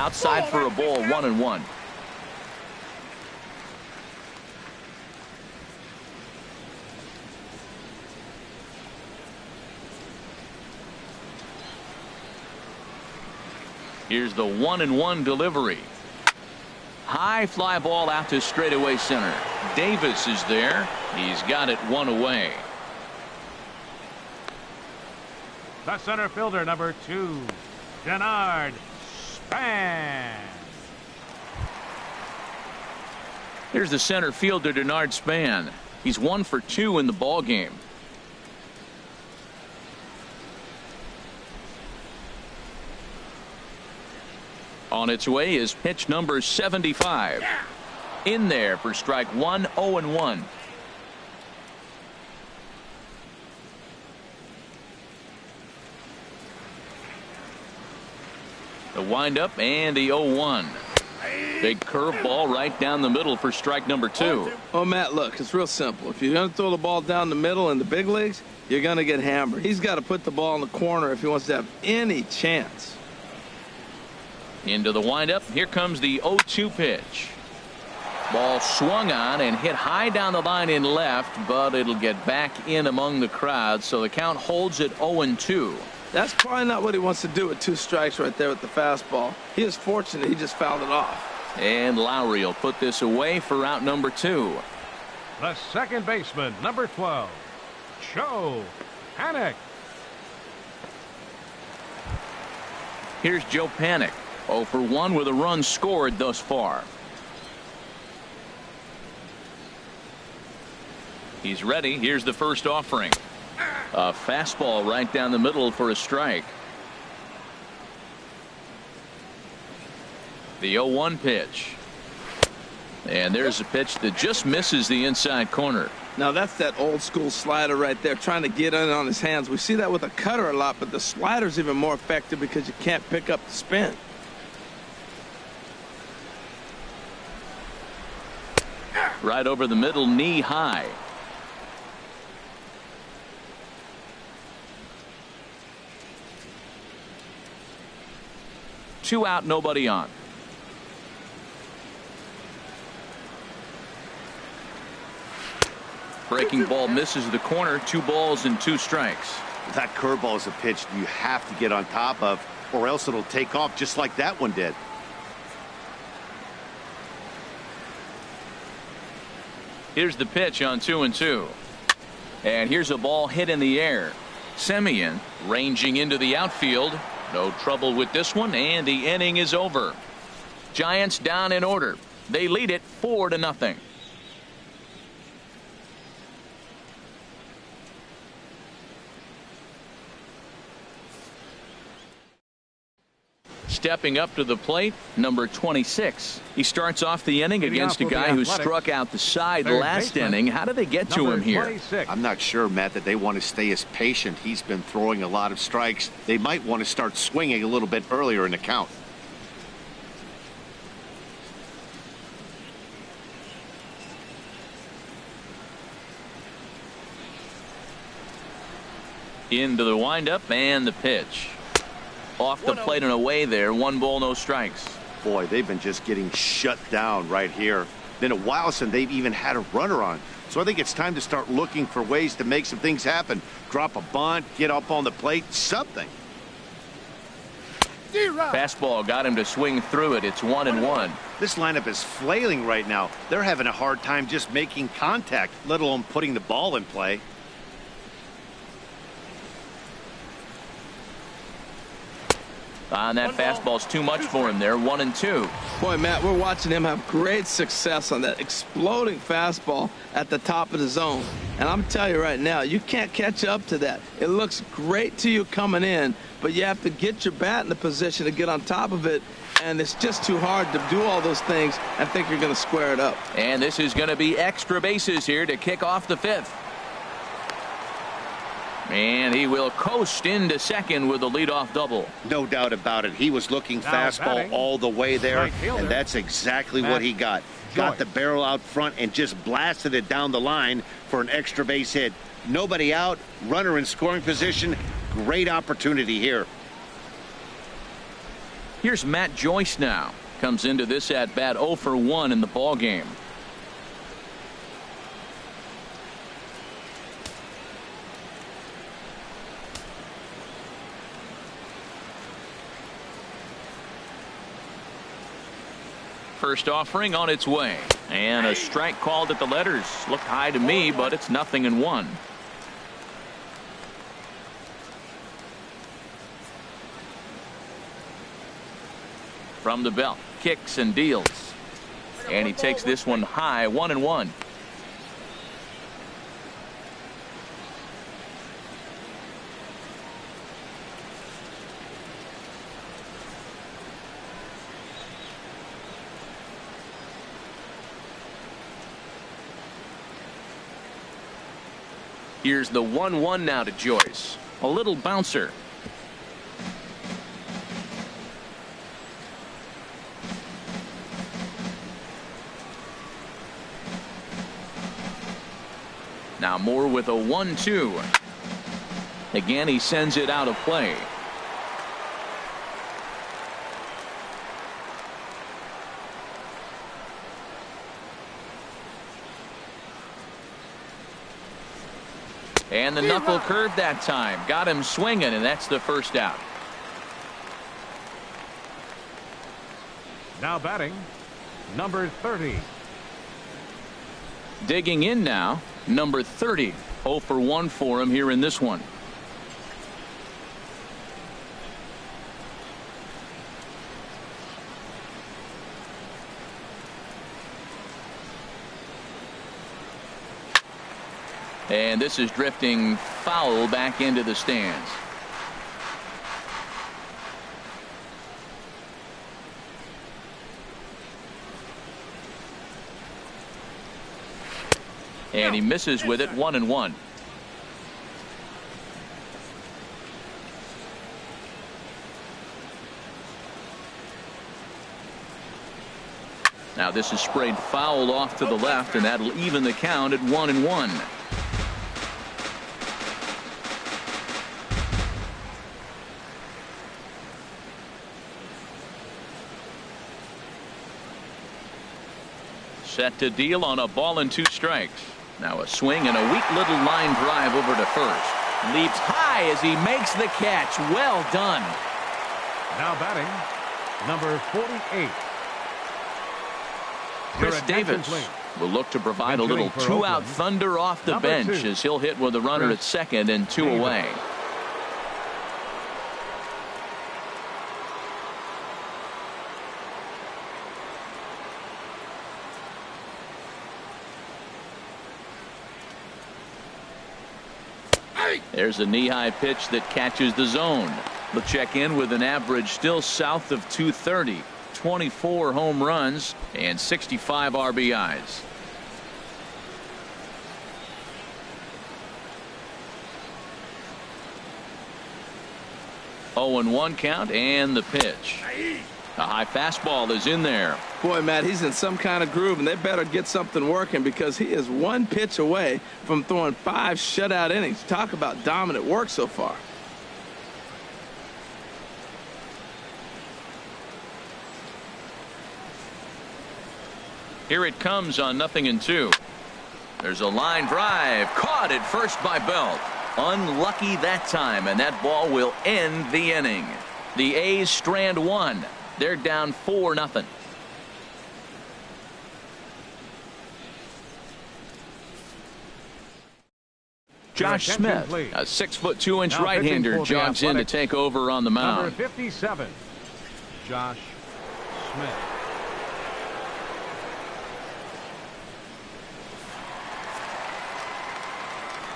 outside for a ball, 1-1. Here's the 1-1 delivery. High fly ball out to straightaway center. Davis is there. He's got it one away. The center fielder, number 2, Denard Span. Here's the center fielder, Denard Span. He's 1 for 2 in the ball game. On its way is pitch number 75. In there for strike 1, 0-1. The windup and the 0-1. Big curveball right down the middle for strike number 2. Oh, Matt, look, it's real simple. If you're going to throw the ball down the middle in the big leagues, you're going to get hammered. He's got to put the ball in the corner if he wants to have any chance. Into the windup. Here comes the 0-2 pitch. Ball swung on and hit high down the line in left, but it'll get back in among the crowd, so the count holds at 0-2. That's probably not what he wants to do with 2 strikes right there with the fastball. He is fortunate he just fouled it off. And Lowry will put this away for out number 2. The second baseman, number 12, Joe Panik. Here's Joe Panik. 0 for 1 with a run scored thus far. He's ready. Here's the first offering. A fastball right down the middle for a strike. The 0-1 pitch. And there's a pitch that just misses the inside corner. Now that's that old school slider right there, trying to get in on his hands. We see that with a cutter a lot, but the slider's even more effective because you can't pick up the spin. Right over the middle, knee high. Two out, nobody on. Breaking ball misses the corner. 2 balls and 2 strikes. That curveball is a pitch you have to get on top of, or else it'll take off just like that one did. Here's the pitch on 2-2. And here's a ball hit in the air. Semien ranging into the outfield. No trouble with this one, and the inning is over. Giants down in order. They lead it 4-0. Stepping up to the plate, number 26. He starts off the inning against a guy who struck out the side last inning. How did they get to him here? 26. I'm not sure, Matt, that they want to stay as patient. He's been throwing a lot of strikes. They might want to start swinging a little bit earlier in the count. Into the windup and the pitch. Off the plate and away there. 1 ball, no strikes. Boy, they've been just getting shut down right here. Been a while since they've even had a runner on. So I think it's time to start looking for ways to make some things happen. Drop a bunt, get up on the plate, something. Fastball got him to swing through it. It's 1-1. This lineup is flailing right now. They're having a hard time just making contact, let alone putting the ball in play. And that fastball's too much for him there. 1-2. Boy, Matt, we're watching him have great success on that exploding fastball at the top of the zone. And I'm telling you right now, you can't catch up to that. It looks great to you coming in, but you have to get your bat in the position to get on top of it. And it's just too hard to do all those things and think you're going to square it up. And this is going to be extra bases here to kick off the 5th. And he will coast into second with a leadoff double. No doubt about it. He was looking fastball all the way there, and that's exactly what he got. Got the barrel out front and just blasted it down the line for an extra base hit. Nobody out, runner in scoring position. Great opportunity here. Here's Matt Joyce now. Comes into this at bat 0 for 1 in the ball game. First offering on its way, and a strike called at the letters. Looked high to me, but it's 0-1. From the belt, kicks and deals, and he takes this one high, 1-1. Here's the 1-1 now to Joyce. A little bouncer. Now Moore with a 1-2. Again, he sends it out of play. And the knuckle curve that time. Got him swinging, and that's the first out. Now batting, number 30. Digging in now, number 30. 0 for 1 for him here in this one. And this is drifting foul back into the stands. And he misses with it, 1-1. Now this is sprayed foul off to the left, and that'll even the count at 1-1. Set to deal on a ball and 2 strikes. Now a swing and a weak little line drive over to first. Leaps high as he makes the catch. Well done. Now batting, number 48. Chris Davis will look to provide a little 2-out thunder off the bench as he'll hit with a runner at second and 2 away. There's a knee-high pitch that catches the zone. The check in with an average still south of 230. 24 home runs and 65 RBIs. Oh, and 1 count, and the pitch. A high fastball is in there. Boy, Matt, he's in some kind of groove, and they better get something working because he is 1 pitch away from throwing 5 shutout innings. Talk about dominant work so far. Here it comes on 0-2. There's a line drive caught at first by Belt. Unlucky that time, and that ball will end the inning. The A's strand 1. They're down 4-0. Josh Smith, a 6'2" right-hander, jogs in to take over on the mound. Number 57, Josh Smith.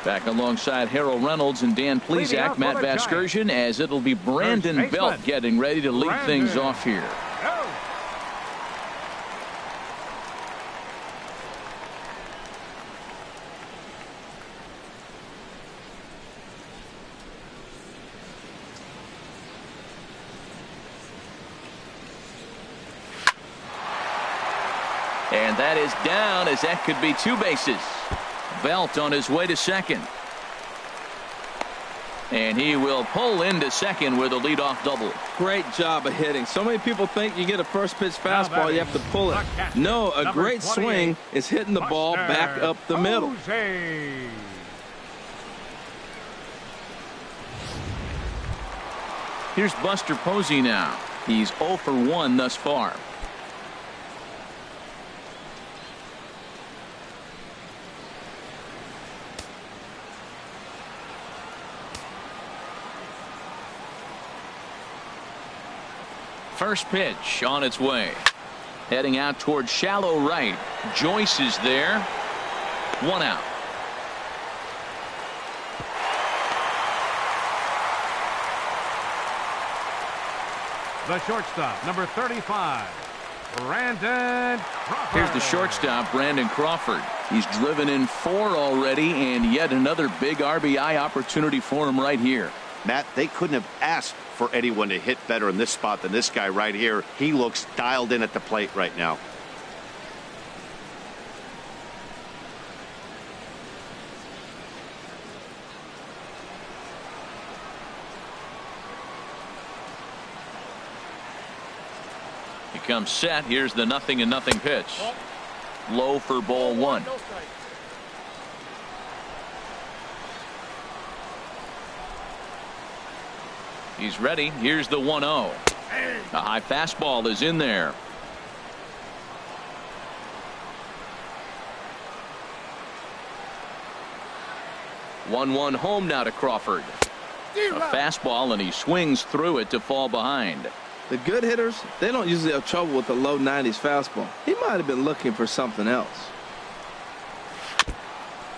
Back alongside Harold Reynolds and Dan Plesac, Matt Vasgersian, as it'll be Brandon Belt getting ready to lead things off here. And that is down, as that could be 2 bases. Belt on his way to second. And he will pull into second with a leadoff double. Great job of hitting. So many people think you get a first pitch fastball, you have to pull it. No, a great swing is hitting the ball back up the middle. Here's Buster Posey now. He's 0 for 1 thus far. First pitch on its way. Heading out towards shallow right. Joyce is there. 1 out. The shortstop, number 35, Brandon Crawford. Here's the shortstop, Brandon Crawford. He's driven in 4 already, and yet another big RBI opportunity for him right here. Matt, they couldn't have asked for anyone to hit better in this spot than this guy right here. He looks dialed in at the plate right now. He comes set. Here's the 0-0 pitch. Low for ball 1. He's ready. Here's the 1-0. The high fastball is in there. One home now to Crawford. A fastball, and he swings through it to fall behind. The good hitters, they don't usually have trouble with the low 90s fastball. He might have been looking for something else.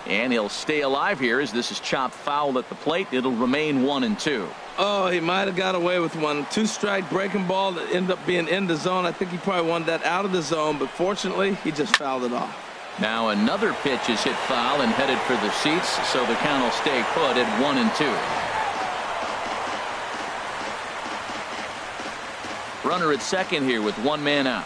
And he'll stay alive here as this is chopped foul at the plate. It'll remain 1-2. Oh, he might have got away with one. 2-strike breaking ball that ended up being in the zone. I think he probably wanted that out of the zone, but fortunately, he just fouled it off. Now another pitch is hit foul and headed for the seats, so the count will stay put at 1-2. Runner at second here with 1 man out.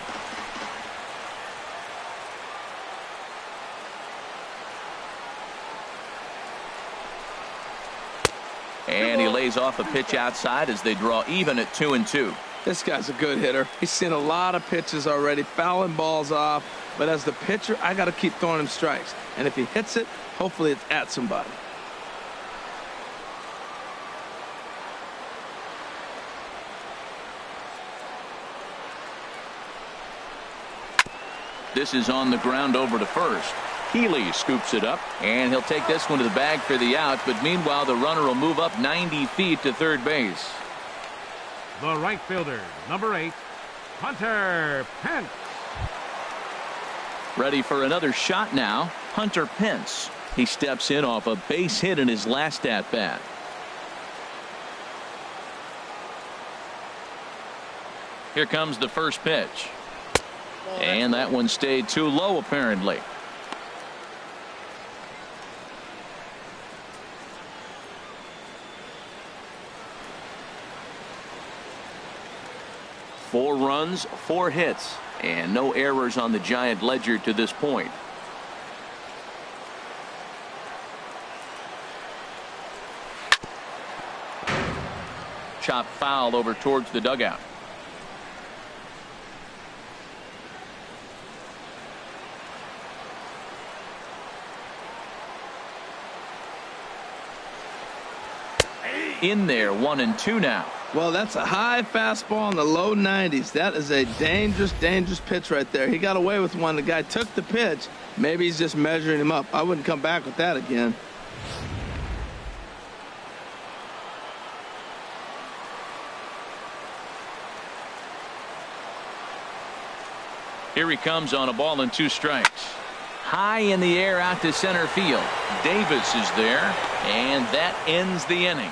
And he lays off a pitch outside as they draw even at 2-2. This guy's a good hitter. He's seen a lot of pitches already, fouling balls off. But as the pitcher, I got to keep throwing him strikes. And if he hits it, hopefully it's at somebody. This is on the ground over to first. Healy scoops it up, and he'll take this one to the bag for the out. But meanwhile, the runner will move up 90 feet to third base. The right fielder, number 8, Hunter Pence. Ready for another shot now. Hunter Pence. He steps in off a base hit in his last at bat. Here comes the first pitch. And that one stayed too low, apparently. Four runs, 4 hits, and no errors on the Giant ledger to this point. Chop foul over towards the dugout. In there, 1-2 now. Well, that's a high fastball in the low 90s. That is a dangerous, dangerous pitch right there. He got away with one. The guy took the pitch. Maybe he's just measuring him up. I wouldn't come back with that again. Here he comes on a ball and 2 strikes. High in the air out to center field. Davis is there, and that ends the inning.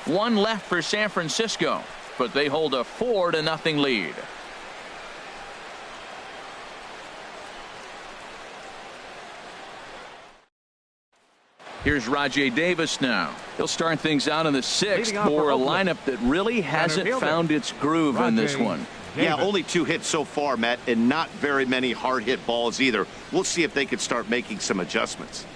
1 left for San Francisco, but they hold a 4-0 lead. Here's Rajay Davis now. He'll start things out in the 6th for a lineup that really hasn't found its groove in this one. Yeah, only 2 hits so far, Matt, and not very many hard hit balls either. We'll see if they can start making some adjustments.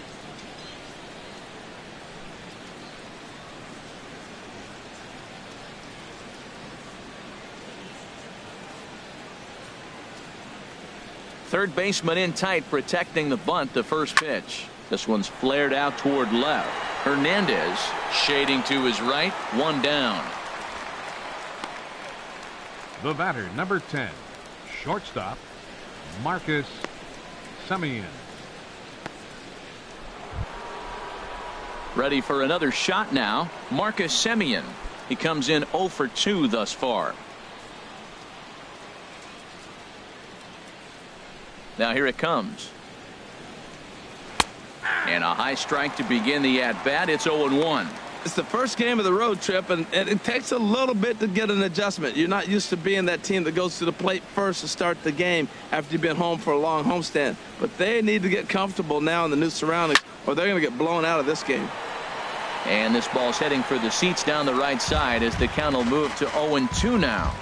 Third baseman in tight, protecting the bunt. The first pitch. This one's flared out toward left. Hernandez shading to his right. One down. The batter, number 10, shortstop, Marcus Semien. Ready for another shot now. Marcus Semien. He comes in 0 for 2 thus far. Now here it comes. And a high strike to begin the at-bat. It's 0-1. It's the first game of the road trip, and it takes a little bit to get an adjustment. You're not used to being that team that goes to the plate first to start the game after you've been home for a long homestand. But they need to get comfortable now in the new surroundings, or they're going to get blown out of this game. And this ball's heading for the seats down the right side as the count will move to 0-2 now.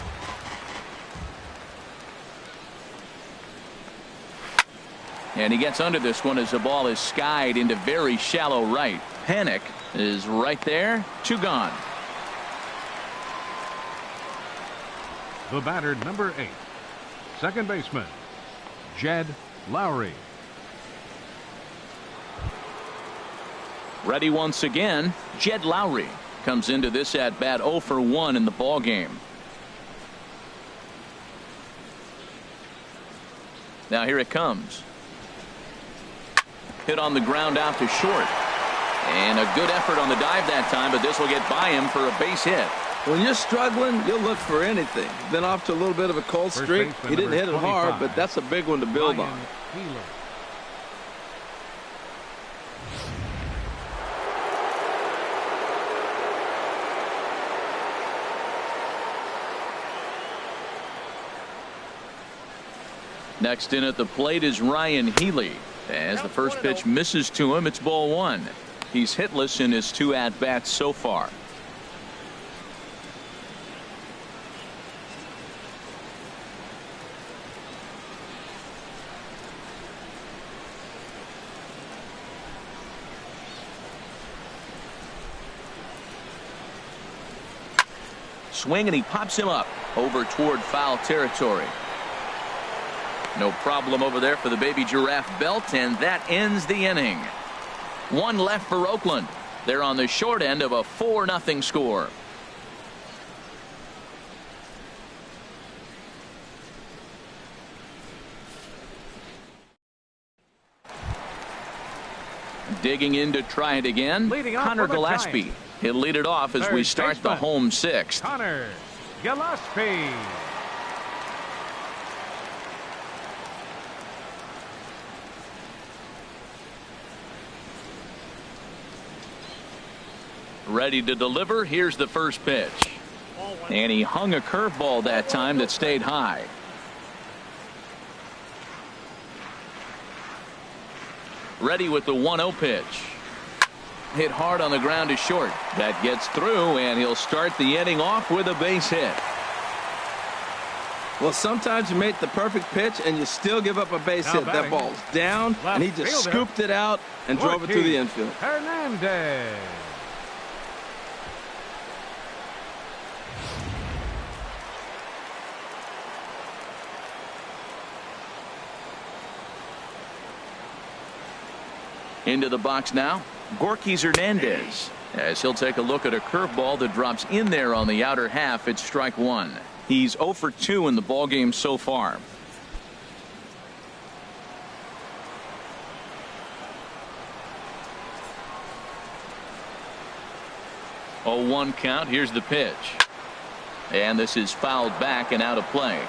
And he gets under this one as the ball is skied into very shallow right. Panic is right there. 2 gone. The batter, number 8, second baseman, Jed Lowry. Ready once again. Jed Lowry comes into this at bat 0 for 1 in the ball game. Now here it comes. Hit on the ground out to short. And a good effort on the dive that time, but this will get by him for a base hit. When you're struggling, you'll look for anything. Been off to a little bit of a cold streak. He didn't hit it hard, but that's a big one to build on. Next in at the plate is Ryan Healy. As the first pitch misses to him, it's ball 1. He's hitless in his 2 at-bats so far. Swing, and he pops him up over toward foul territory. No problem over there for the baby giraffe belt, and that ends the inning. 1 left for Oakland. They're on the short end of a 4-0 score. Digging in to try it again, Connor Gillespie. He'll lead it off as we start the home 6th. Connor Gillespie. Ready to deliver. Here's the first pitch. And he hung a curveball that time that stayed high. Ready with the 1-0 pitch. Hit hard on the ground to short. That gets through, and he'll start the inning off with a base hit. Well, sometimes you make the perfect pitch and you still give up a base hit. That ball's down, and he just scooped it out and drove it to the infield. Hernandez. Into the box now, Gorkys Hernandez, as he'll take a look at a curveball that drops in there on the outer half. It's strike 1. He's 0 for 2 in the ballgame so far. Oh, 1 count. Here's the pitch. And this is fouled back and out of play.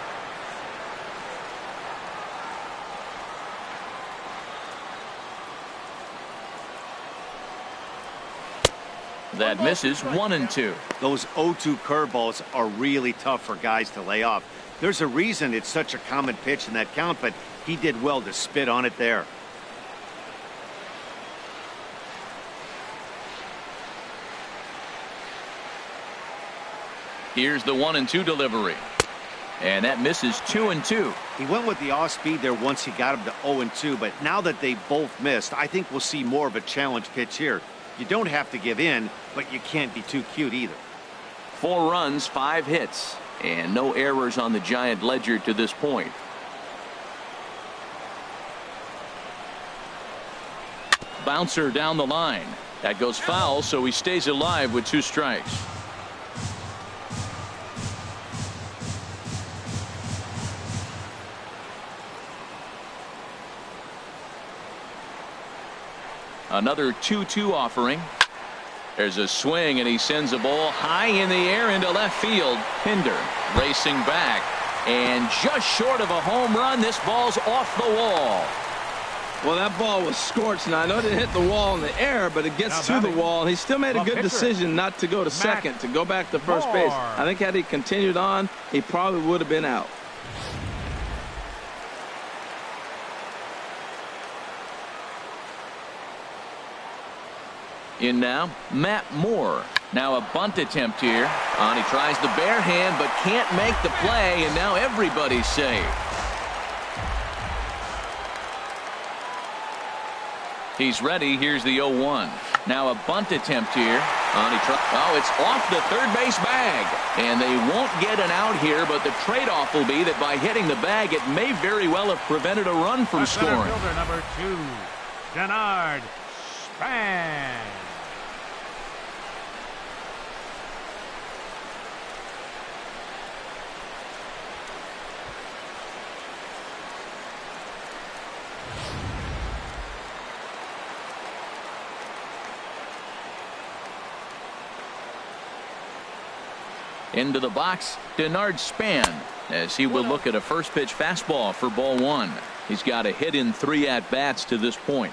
That misses. 1-2. Those 0-2 curveballs are really tough for guys to lay off. There's a reason it's such a common pitch in that count, but he did well to spit on it there. Here's the 1-2 delivery. And that misses. 2-2. He went with the off speed there once he got him to 0-2, but now that they both missed, I think we'll see more of a challenge pitch here. You don't have to give in, but you can't be too cute either. 4 runs, 5 hits, and no errors on the Giant ledger to this point. bouncer down the line. That goes foul, so he stays alive with 2 strikes. Another 2-2 offering. There's a swing, and he sends a ball high in the air into left field. Pinder racing back, and just short of a home run. This ball's off the wall. Well, that ball was scorched. Now, I know it didn't hit the wall in the air, but it gets to the wall. He still made a good decision not to go to second, to go back to first base. I think had he continued on, he probably would have been out. In now, Matt Moore. Now a bunt attempt here. He tries the bare hand, but can't make the play, and now everybody's safe. He's ready. Here's the 0-1. Now a bunt attempt here. It's off the third base bag. And they won't get an out here, but the trade-off will be that by hitting the bag, it may very well have prevented a run from scoring. Fielder number 2, Denard Span. Into the box, Denard Span, as he will look at a first pitch fastball for ball 1. He's got a hit in 3 at-bats to this point.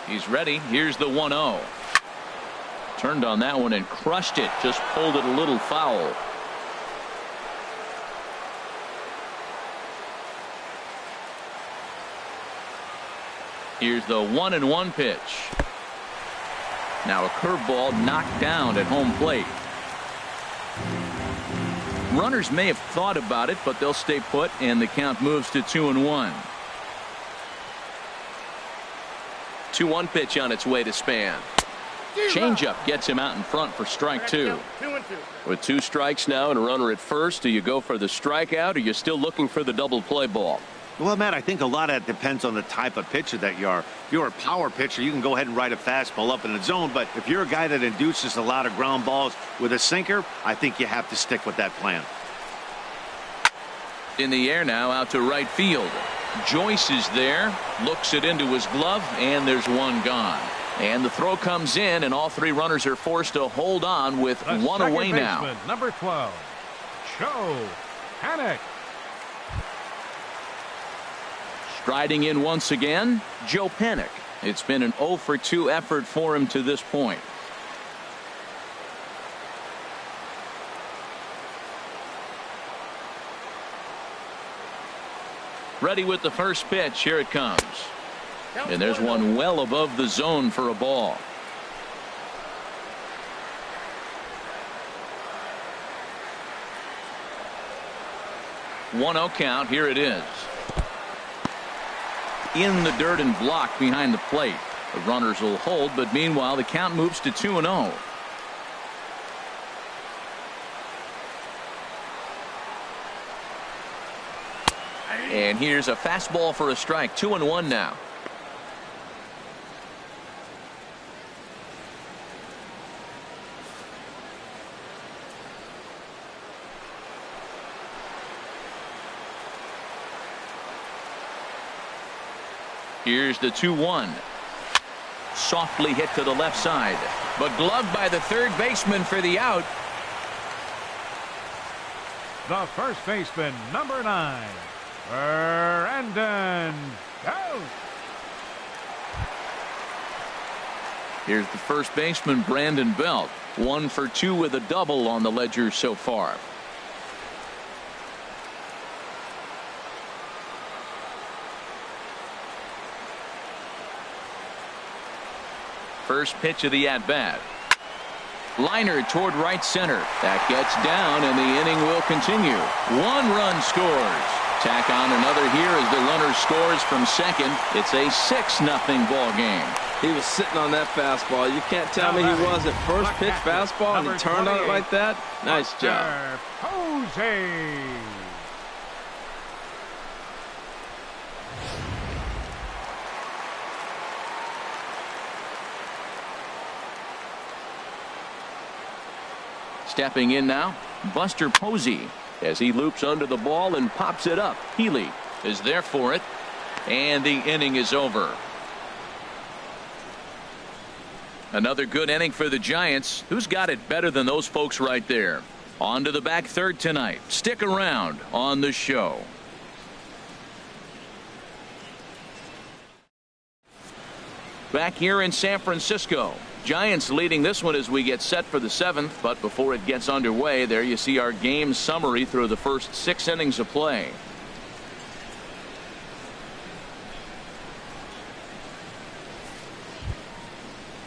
He's ready. Here's the 1-0. Turned on that one and crushed it. Just pulled it a little foul. Here's the 1-1 pitch. Now a curveball knocked down at home plate. Runners may have thought about it, but they'll stay put, and the count moves to 2-1. 2-1 pitch on its way to Span. Changeup gets him out in front for strike 2. With 2 strikes now and a runner at first, do you go for the strikeout, or are you still looking for the double play ball? Well, Matt, I think a lot of that depends on the type of pitcher that you are. If you're a power pitcher, you can go ahead and ride a fastball up in the zone. But if you're a guy that induces a lot of ground balls with a sinker, I think you have to stick with that plan. In the air now, out to right field. Joyce is there, looks it into his glove, and there's one gone. And the throw comes in, and all 3 runners are forced to hold on with The 1 away second now. baseman, number 12, Joe Panik. Striding in once again, Joe Panik. It's been an 0 for 2 effort for him to this point. Ready with the first pitch. Here it comes. And there's one well above the zone for a ball. One-0 count. Here it is. In the dirt and blocked behind the plate. The runners will hold, but meanwhile the count moves to 2-0. And here's a fastball for a strike. 2-1 now. Here's the 2-1. Softly hit to the left side, but gloved by the third baseman for the out. The first baseman, number 9, Brandon Belt. Here's the first baseman, Brandon Belt. 1 for 2 with a double on the ledger so far. First pitch of the at-bat. Liner toward right center. That gets down, and the inning will continue. 1 run scores. Tack on another here as the runner scores from second. It's a 6-0 ball game. He was sitting on that fastball. You can't tell me he was at first pitch fastball and he turned on it like that. Nice job. Jose. Stepping in now, Buster Posey, as he loops under the ball and pops it up. Healy is there for it, and the inning is over. Another good inning for the Giants. Who's got it better than those folks right there? On to the back third tonight. Stick around on the show. Back here in San Francisco. Giants leading this one as we get set for the 7th, but before it gets underway, there you see our game summary through the first 6 innings of play.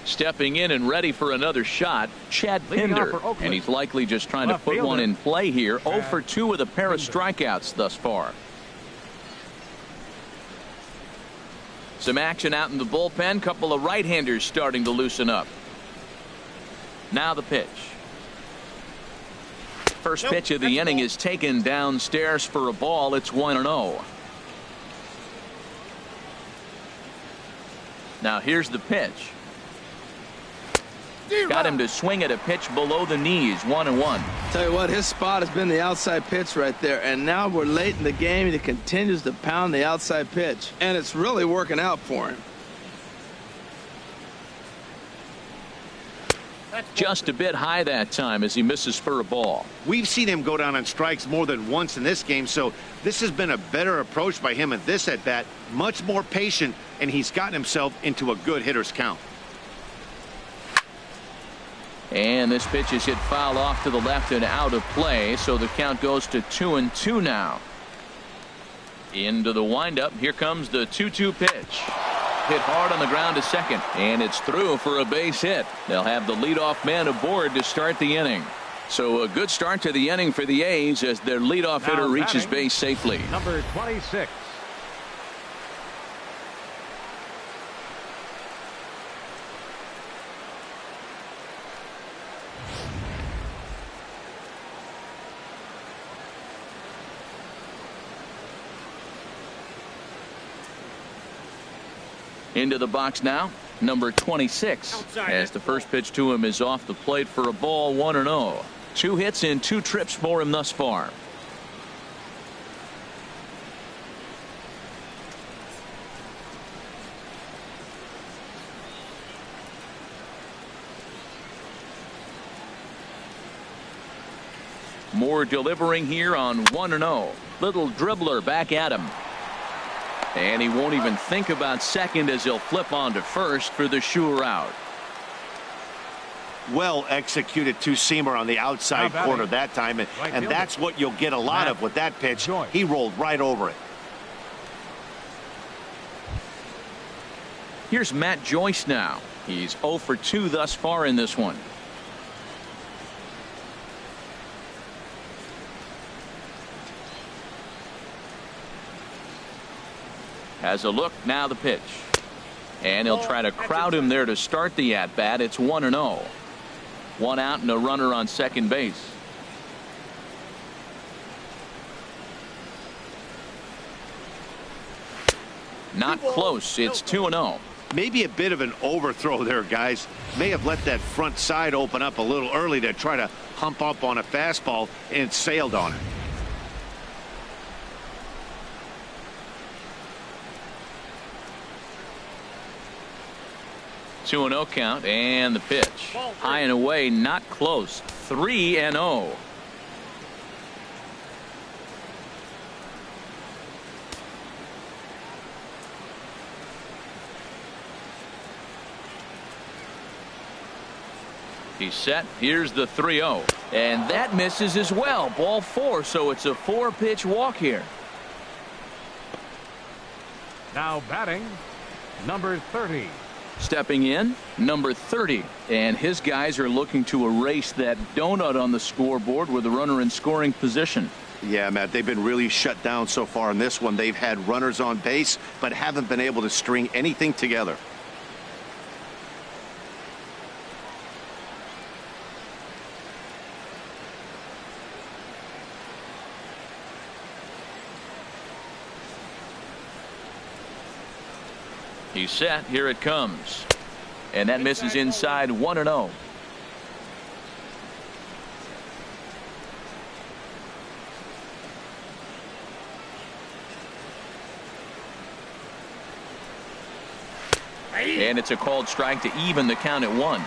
Stepping in and ready for another shot, Chad Pinder, and he's likely just trying to put one in play here. 0 for 2 with a pair of strikeouts thus far. Some action out in the bullpen. Couple of right-handers starting to loosen up. Now the pitch. First pitch of the inning is taken downstairs for a ball. It's 1-0. Now here's the pitch. Got him to swing at a pitch below the knees. 1-1. Tell you what, his spot has been the outside pitch right there, and now we're late in the game and he continues to pound the outside pitch, and it's really working out for him. Just a bit high that time as he misses for a ball. We've seen him go down on strikes more than once in this game, so this has been a better approach by him at this at bat. Much more patient, and he's gotten himself into a good hitter's count. And this pitch is hit foul off to the left and out of play, so the count goes to 2-2 now. Into the windup. Here comes the 2-2 pitch. Hit hard on the ground to second, and it's through for a base hit. They'll have the leadoff man aboard to start the inning. So a good start to the inning for the A's as their leadoff hitter reaches base safely. Number 26. Into the box now, number 26, as the first pitch to him is off the plate for a ball. 1-0. 2 hits in 2 trips for him thus far. Moore delivering here on 1-0. Little dribbler back at him. And he won't even think about second as he'll flip on to first for the sure out. Well executed two-seamer on the outside corner that time, and that's what you'll get a lot of with that pitch. He rolled right over it. Here's Matt Joyce now. He's 0 for 2 thus far in this one. Has a look, now the pitch. And he'll try to crowd him there to start the at-bat. It's 1-0. 1 out and a runner on second base. Not close. It's 2-0. Maybe a bit of an overthrow there, guys. May have let that front side open up a little early to try to hump up on a fastball and sailed on it. 2-0 count, and the pitch. High and away, not close. 3-0. He's set. Here's the 3-0. And that misses as well. Ball 4, so it's a 4-pitch walk here. Now batting, number 30. Stepping in, number 30, and his guys are looking to erase that donut on the scoreboard with a runner in scoring position. Yeah, Matt, they've been really shut down so far in this one. They've had runners on base, but haven't been able to string anything together. He's set. Here it comes. And that misses inside 1-0. And it's a called strike to even the count at 1.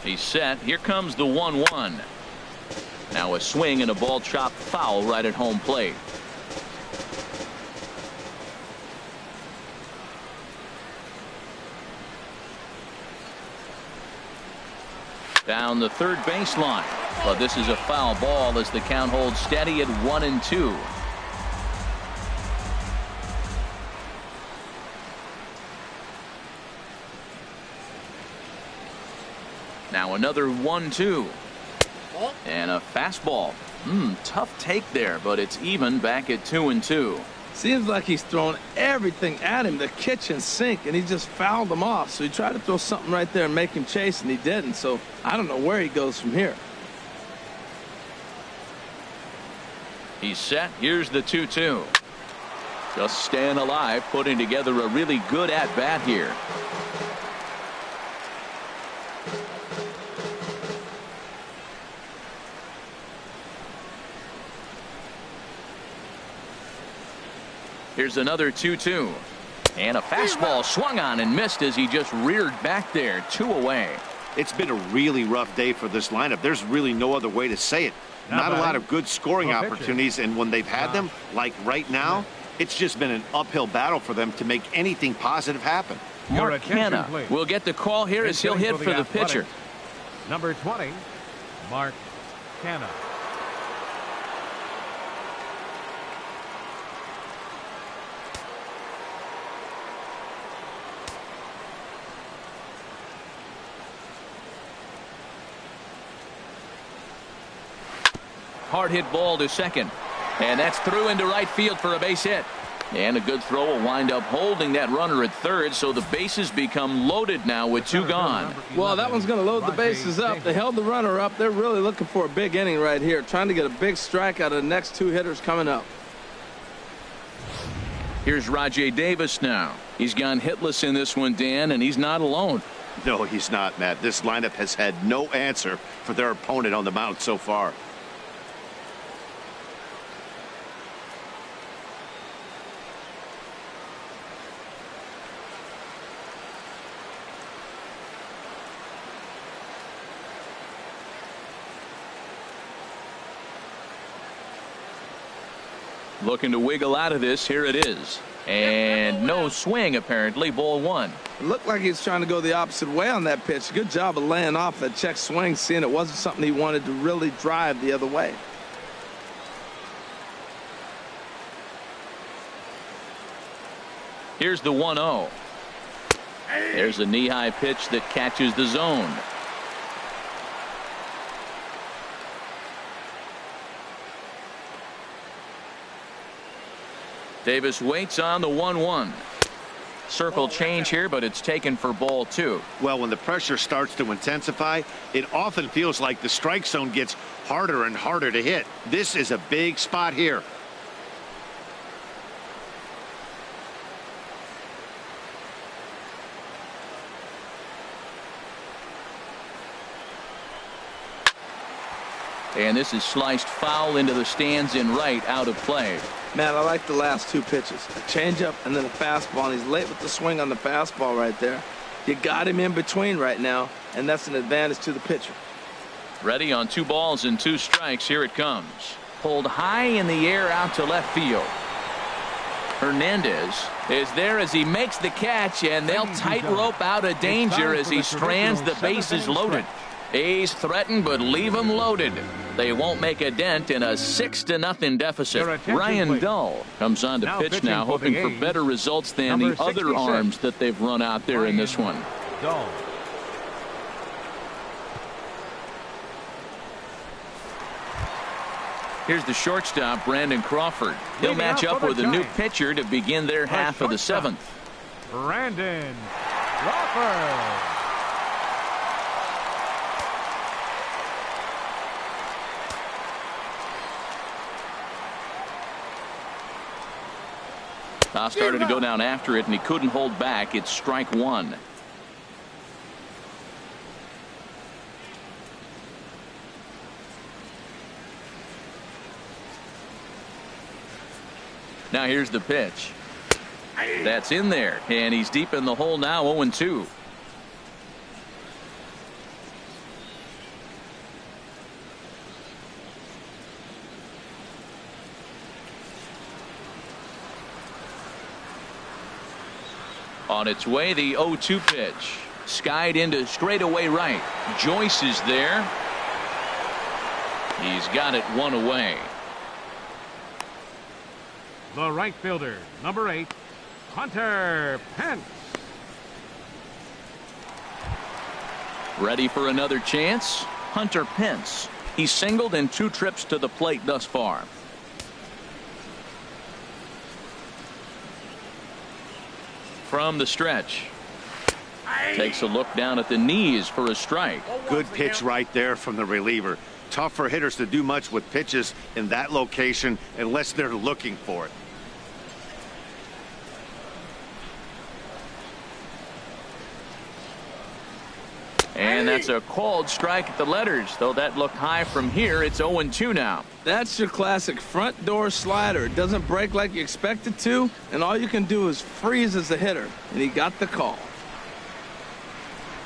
He's set. Here comes the 1-1. Now a swing and a ball chopped foul right at home plate. Down the third baseline. But this is a foul ball as the count holds steady at 1-2. Now another 1-2. And a fastball. Tough take there, but it's even back at 2-2. Seems like he's thrown everything at him, the kitchen sink, and he just fouled them off. So he tried to throw something right there and make him chase, and he didn't. So I don't know where he goes from here. He's set. Here's the 2-2. Just staying alive, putting together a really good at-bat here. Here's another 2-2. And a fastball swung on and missed as he just reared back there. 2 away. It's been a really rough day for this lineup. There's really no other way to say it. Not a lot of good scoring opportunities, and when they've had them, like right now, it's just been an uphill battle for them to make anything positive happen. Mark Hanna will get the call here as he'll hit for the pitcher. Number 20, Mark Hanna. Hard hit ball to second. And that's through into right field for a base hit. And a good throw will wind up holding that runner at third, so the bases become loaded now with 2 gone. Well, that one's going to load the bases up. They held the runner up. They're really looking for a big inning right here, trying to get a big strike out of the next 2 hitters coming up. Here's Rajai Davis now. He's gone hitless in this one, Dan, and he's not alone. No, he's not, Matt. This lineup has had no answer for their opponent on the mound so far. Looking to wiggle out of this. Here it is. And no swing, apparently. Ball 1. It looked like he was trying to go the opposite way on that pitch. Good job of laying off that check swing, seeing it wasn't something he wanted to really drive the other way. Here's the 1-0. There's a knee-high pitch that catches the zone. Davis waits on the 1-1. Circle change here, but it's taken for ball 2. Well, when the pressure starts to intensify, it often feels like the strike zone gets harder and harder to hit. This is a big spot here. And this is sliced foul into the stands in right, out of play. Man, I like the last 2 pitches. A changeup and then a fastball, and he's late with the swing on the fastball right there. You got him in between right now, and that's an advantage to the pitcher. Ready on 2 balls and 2 strikes. Here it comes. Pulled high in the air out to left field. Hernandez is there as he makes the catch, and they'll tightrope out of danger as he strands the bases loaded. A's threaten, but leave them loaded. They won't make a dent in a 6-0 deficit. Ryan Dull comes on to pitch now, hoping for better results than the other arms that they've run out there in this one. dull. Here's the shortstop, Brandon Crawford. He'll match up with a new pitcher to begin their half of the seventh. Brandon Crawford. Started to go down after it, and he couldn't hold back. It's strike one. Now here's the pitch. That's in there, and he's deep in the hole now, 0-2. On its way, the 0-2 pitch. Skied into straightaway right. Joyce is there. He's got it one away. The right fielder, number 8, Hunter Pence. Ready for another chance? Hunter Pence. He's singled in 2 trips to the plate thus far. From the stretch. Takes a look down at the knees for a strike. Good pitch right there from the reliever. Tough for hitters to do much with pitches in that location unless they're looking for it. And that's a called strike at the letters. Though that looked high from here, it's 0-2 now. That's your classic front door slider. It doesn't break like you expect it to, and all you can do is freeze as a hitter. And he got the call.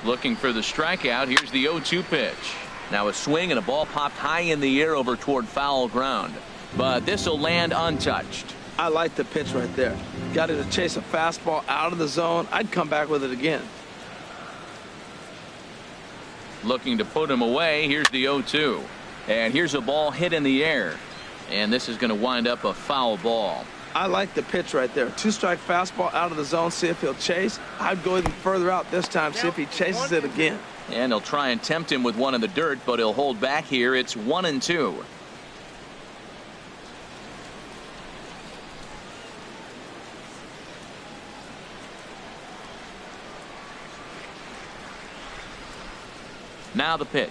Looking for the strikeout. Here's the 0-2 pitch. Now a swing and a ball popped high in the air over toward foul ground. But this will land untouched. I like the pitch right there. Got it to chase a fastball out of the zone. I'd come back with it again. Looking to put him away. Here's the 0-2. And here's a ball hit in the air. And this is going to wind up a foul ball. I like the pitch right there. 2-strike fastball out of the zone. See if he'll chase. I'd go even further out this time. See if he chases it again. And he'll try and tempt him with one in the dirt, but he'll hold back here. It's 1-2. Now the pitch.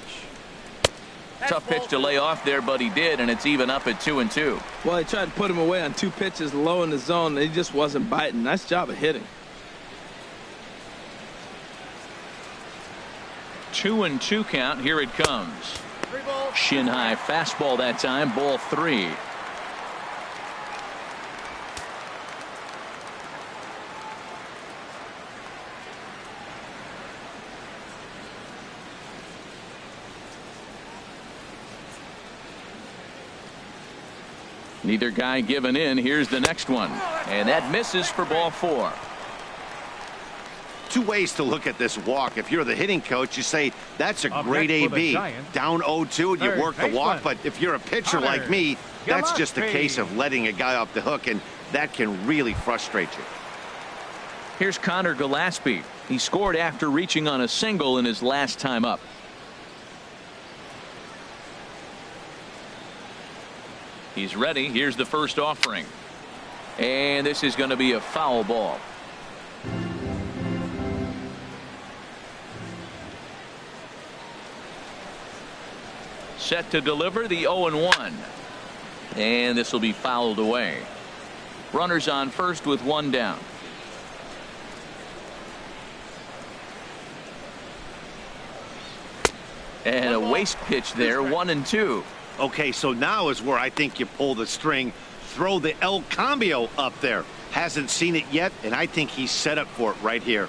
Tough pitch to lay off there, but he did, and it's even up at 2-2. Well, he tried to put him away on 2 pitches low in the zone, and he just wasn't biting. Nice job of hitting. 2-2 count. Here it comes. Shin high fastball that time. Ball 3. Neither guy giving in. Here's the next one. And that misses for ball 4. 2 ways to look at this walk. If you're the hitting coach, you say, that's a great AB. Down 0-2, and you work the walk. But if you're a pitcher like me, that's just a case of letting a guy off the hook, and that can really frustrate you. Here's Connor Gillespie. He scored after reaching on a single in his last time up. He's ready. Here's the first offering. And this is going to be a foul ball. Set to deliver the 0-1. And this will be fouled away. Runners on first with 1 down. And a waste pitch there, 1-2. Okay, so now is where I think you pull the string. Throw the El Cambio up there. Hasn't seen it yet, and I think he's set up for it right here.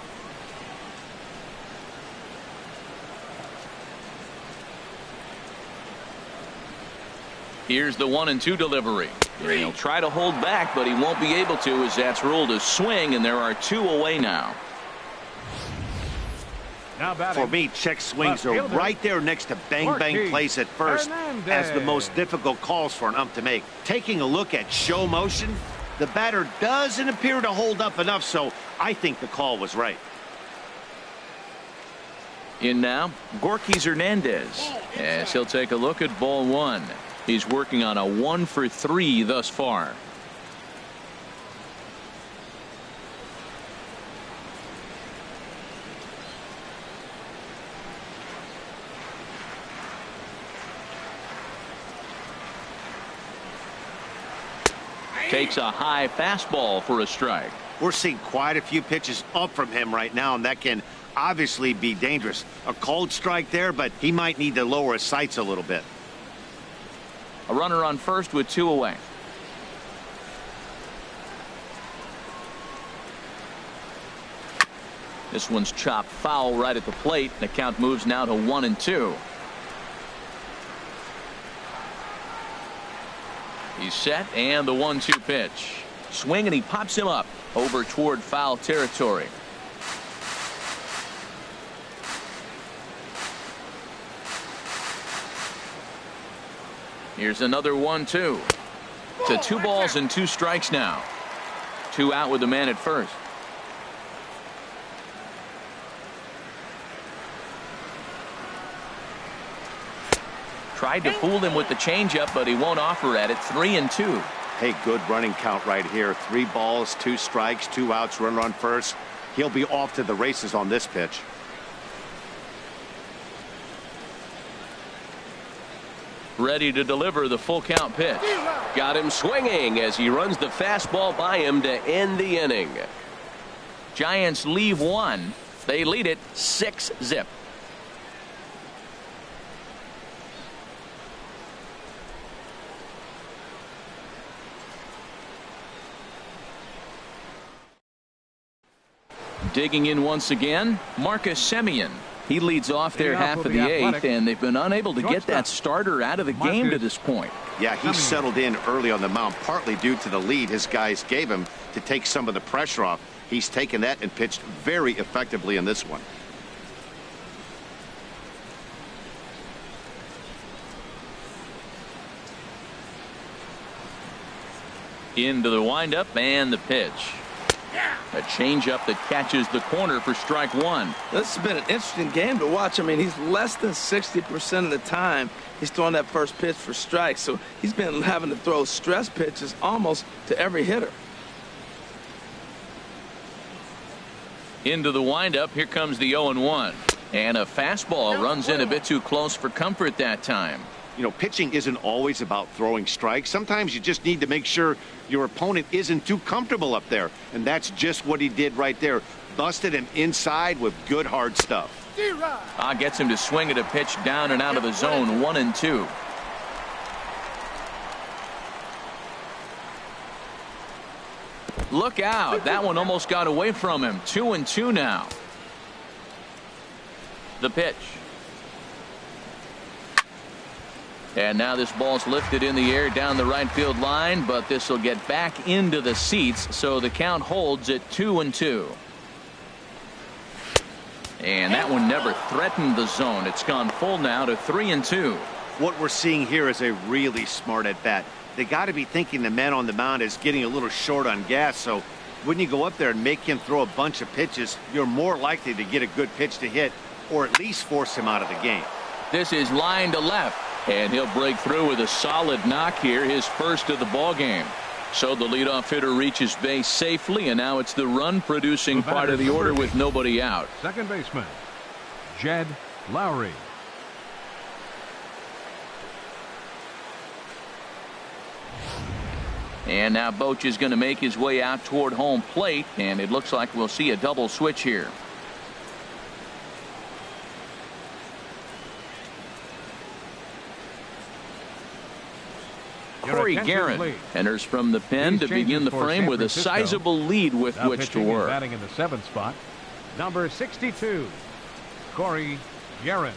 Here's the 1-2 delivery. And he'll try to hold back, but he won't be able to, as that's ruled a swing, and there are 2 away now. For me, check swings are right there next to bang plays at first as the most difficult calls for an ump to make. Taking a look at show motion, the batter doesn't appear to hold up enough, so I think the call was right. In now, Gorky Hernandez, as he'll take a look at ball one. He's working on a 1 for 3 thus far. Takes a high fastball for a strike. We're seeing quite a few pitches up from him right now, and that can obviously be dangerous. A cold strike there, but he might need to lower his sights a little bit. A runner on first with 2 away. This one's chopped foul right at the plate. The count moves now to 1-2. He's set, and the 1-2 pitch. Swing, and he pops him up over toward foul territory. Here's another 1-2. To 2 balls and 2 strikes now. 2 out with the man at first. Tried to fool him with the changeup, but he won't offer at it. 3-2. Hey, good running count right here. 3 balls, 2 strikes, 2 outs, runner on first. He'll be off to the races on this pitch. Ready to deliver the full count pitch. Got him swinging as he runs the fastball by him to end the inning. Giants leave 1. They lead it 6-0. Digging in once again, Marcus Semien. He leads off their half of the 8th, and they've been unable to get that starter out of the game to this point. Yeah, he settled in early on the mound, partly due to the lead his guys gave him to take some of the pressure off. He's taken that and pitched very effectively in this one. Into the windup and the pitch. A changeup that catches the corner for strike 1. This has been an interesting game to watch. I mean, he's less than 60% of the time he's throwing that first pitch for strikes. So he's been having to throw stress pitches almost to every hitter. Into the windup. Here comes the 0-1. And a fastball runs in a bit too close for comfort that time. You know, pitching isn't always about throwing strikes. Sometimes you just need to make sure your opponent isn't too comfortable up there. And that's just what he did right there. Busted him inside with good hard stuff. Gets him to swing at a pitch down and out of the zone. 1-2. Look out. That one almost got away from him. 2-2 now. The pitch. And now this ball's lifted in the air down the right field line, but this will get back into the seats, so the count holds at 2-2. And that one never threatened the zone. It's gone full now to 3-2. What we're seeing here is a really smart at bat. They got to be thinking the man on the mound is getting a little short on gas, so when you go up there and make him throw a bunch of pitches, you're more likely to get a good pitch to hit or at least force him out of the game. This is line to left. And he'll break through with a solid knock here, his first of the ball game. So the leadoff hitter reaches base safely, and now it's the run-producing part of the order with nobody out. Second baseman, Jed Lowry. And now Boch is going to make his way out toward home plate, and it looks like we'll see a double switch here. Corey Guerin enters from the pen to begin the frame with a sizable lead with which to work. Batting in the 7th spot, number 62, Corey Guerin.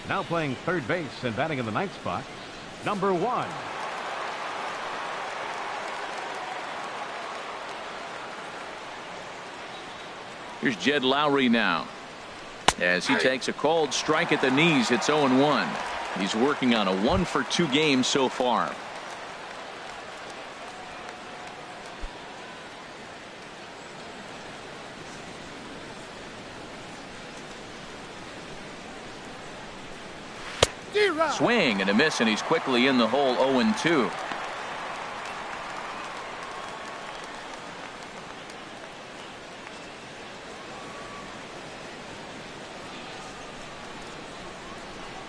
Now playing third base and batting in the 9th spot, number 1. Here's Jed Lowry now, as he takes a cold strike at the knees. It's 0-1. He's working on a 1 for 2 game so far. Swing and a miss, and he's quickly in the hole. 0-2.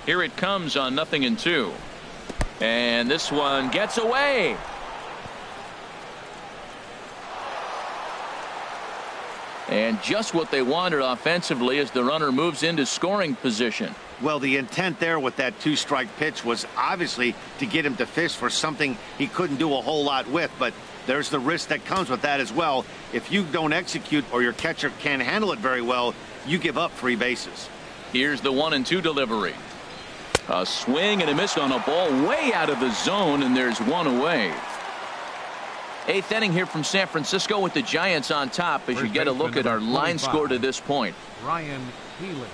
Here it comes on 0-2. And this one gets away. And just what they wanted offensively as the runner moves into scoring position. Well, the intent there with that 2-strike pitch was obviously to get him to fish for something he couldn't do a whole lot with, but there's the risk that comes with that as well. If you don't execute or your catcher can't handle it very well, you give up 3 bases. Here's the 1-2 delivery. A swing and a miss on a ball way out of the zone, and there's one away. 8th inning here from San Francisco with the Giants on top as you get a look at our line score to this point. Ryan Healy.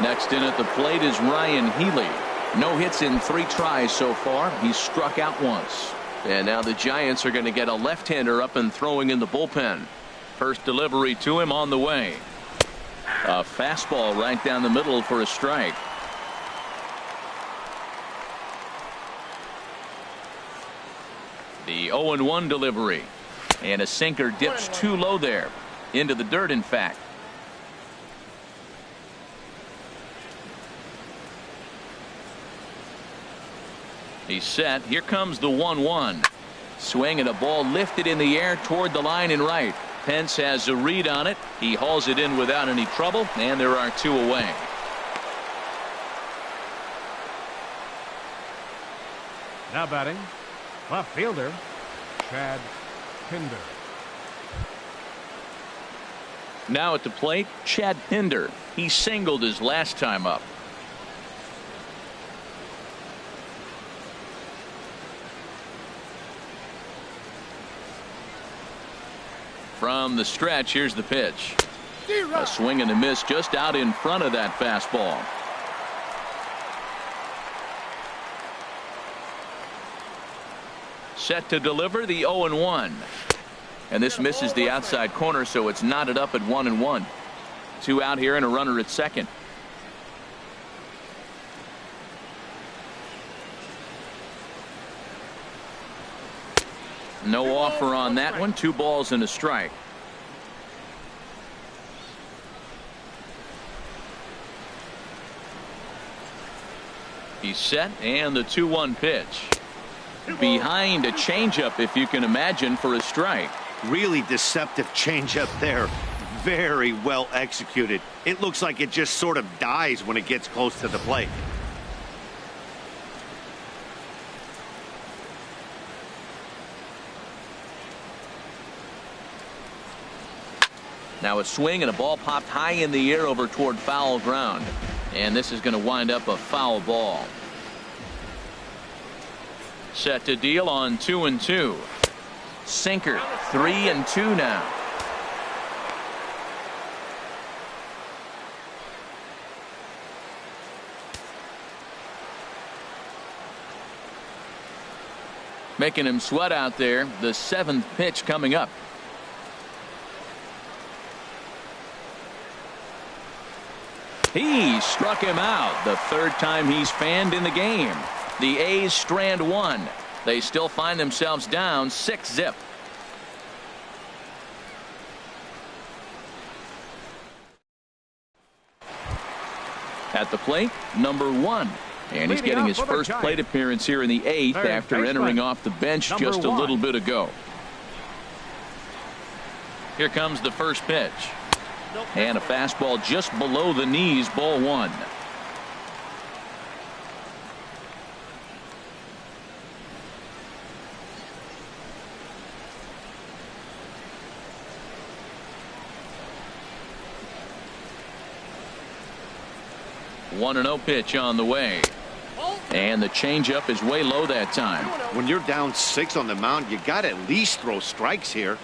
Next in at the plate is Ryan Healy. No hits in 3 tries so far. He's struck out once. And now the Giants are going to get a left-hander up and throwing in the bullpen. First delivery to him on the way. A fastball right down the middle for a strike. The 0-1 delivery. And a sinker dips too low there. Into the dirt, in fact. He's set. Here comes the 1-1. Swing and a ball lifted in the air toward the line and right. Pence has a read on it. He hauls it in without any trouble, and there are 2 away. Now batting, left fielder, Chad Pinder. Now at the plate, Chad Pinder. He singled his last time up. From the stretch, here's the pitch. A swing and a miss just out in front of that fastball. Set to deliver the 0-1. And this misses the outside corner, so it's knotted up at 1-1. 2 out here and a runner at second. No offer on that one. 2 balls and a strike. He's set, and the 2-1 pitch. Behind a changeup, if you can imagine, for a strike. Really deceptive changeup there. Very well executed. It looks like it just sort of dies when it gets close to the plate. Now a swing and a ball popped high in the air over toward foul ground. And this is going to wind up a foul ball. Set to deal on 2-2. Sinker. 3-2 now. Making him sweat out there. The 7th pitch coming up. He struck him out. The 3rd time he's fanned in the game. The A's strand 1. They still find themselves down 6-0. At the plate, number 1. And he's getting his first plate appearance here in the 8th after entering off the bench just a little bit ago. Here comes the first pitch. And a fastball just below the knees, ball 1. One 1-0 pitch on the way. And the changeup is way low that time. When you're down 6 on the mound, you got to at least throw strikes here.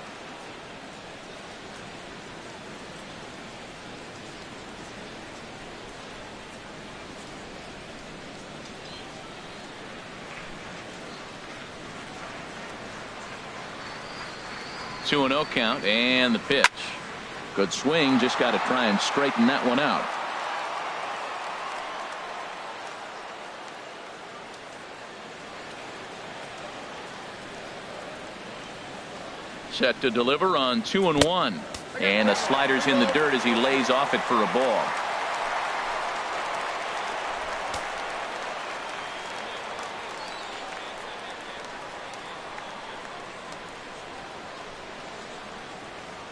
Two 2-0 count, and the pitch. Good swing, just got to try and straighten that one out. Set to deliver on 2-1. And the slider's in the dirt as he lays off it for a ball.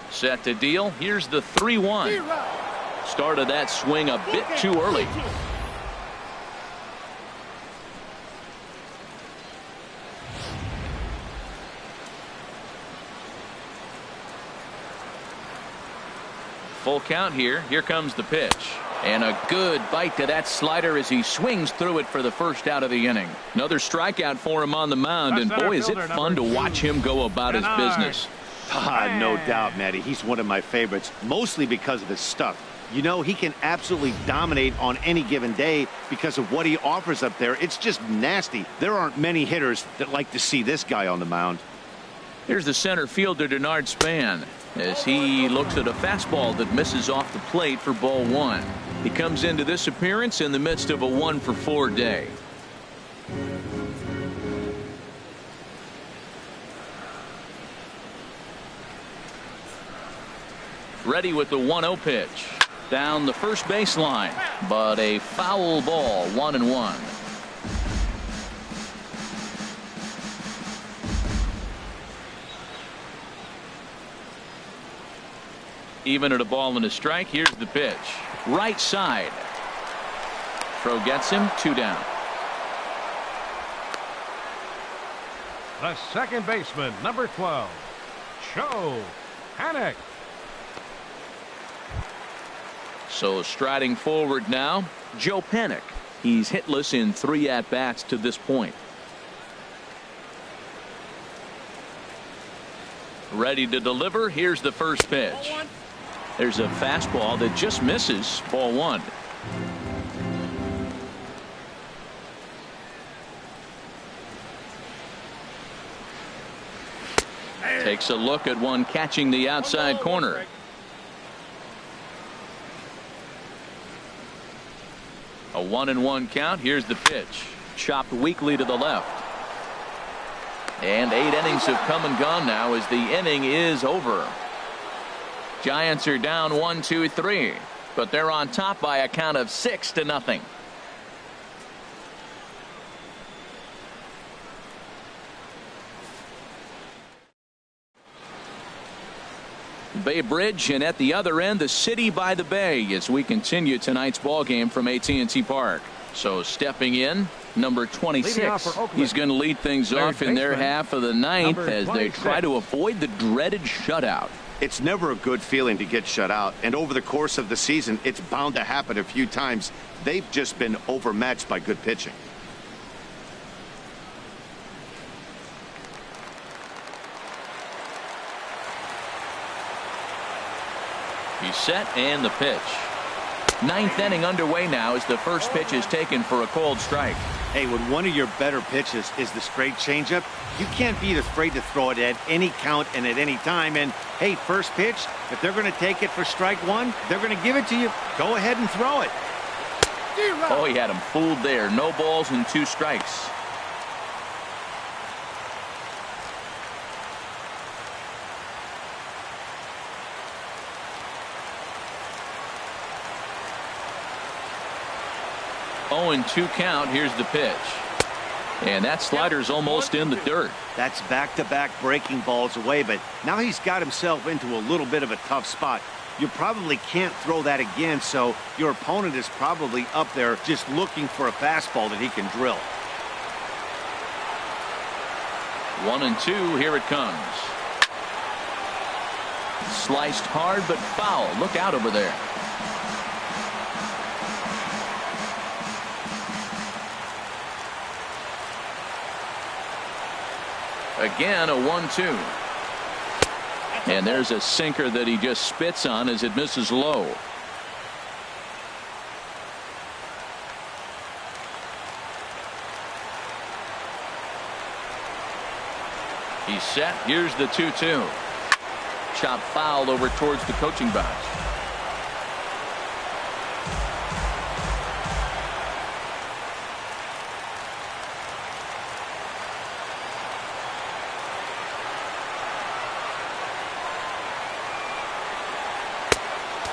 Set to deal. Here's the 3-1. Started that swing a bit too early. Full count here. Here comes the pitch. And a good bite to that slider as he swings through it for the first out of the inning. Another strikeout for him on the mound. And boy, is it fun to watch him go about his business. No doubt, Matty. He's one of my favorites, mostly because of his stuff. You know, he can absolutely dominate on any given day because of what he offers up there. It's just nasty. There aren't many hitters that like to see this guy on the mound. Here's the center fielder, Denard Span, as he looks at a fastball that misses off the plate for ball one. He comes into this appearance in the midst of a 1-for-4 day. Ready with the 1-0 pitch. Down the first baseline, but a foul ball, 1-1. Even at a ball and a strike, here's the pitch. Right side. Throw gets him, 2 down. The second baseman, number 12, Joe Panik. So striding forward now, Joe Panik. He's hitless in 3 at-bats to this point. Ready to deliver. Here's the first pitch. There's a fastball that just misses. Ball 1. Takes a look at one catching the outside corner. A 1-1 count. Here's the pitch. Chopped weakly to the left. And 8 innings have come and gone now as the inning is over. Giants are down 1-2-3, but they're on top by a count of 6-0. Bay Bridge, and at the other end, the city by the bay as we continue tonight's ball game from AT&T Park. So stepping in, number 26. He's going to lead things off in their half of the ninth as they try to avoid the dreaded shutout. It's never a good feeling to get shut out, and over the course of the season, it's bound to happen a few times. They've just been overmatched by good pitching. He's set, and the pitch. 9th inning underway now as the first pitch is taken for a called strike. Hey, when one of your better pitches is the straight changeup, you can't be afraid to throw it at any count and at any time. And hey, first pitch, if they're going to take it for strike 1, they're going to give it to you. Go ahead and throw it. Oh, he had him fooled there. No balls and 2 strikes. Oh, and 2 count. Here's the pitch. And that slider's almost in the dirt. That's back-to-back breaking balls away, but now he's got himself into a little bit of a tough spot. You probably can't throw that again, so your opponent is probably up there just looking for a fastball that he can drill. 1-2. Here it comes. Sliced hard but foul. Look out over there. Again, a 1-2. And there's a sinker that he just spits on as it misses low. He's set. Here's the 2-2. chop foul over towards the coaching box.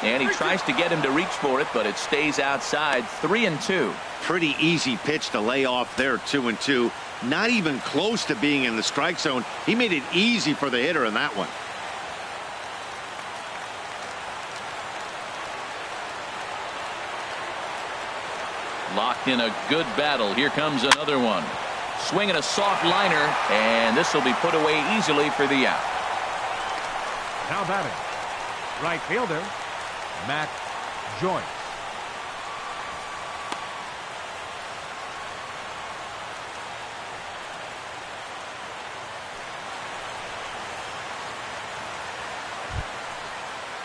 And he tries to get him to reach for it, but it stays outside. 3-2. Pretty easy pitch to lay off there. 2-2. Not even close to being in the strike zone. He made it easy for the hitter in that one. Locked in a good battle. Here comes another one. Swinging a soft liner, and this will be put away easily for the out. Now batting, right fielder, Matt Joyce.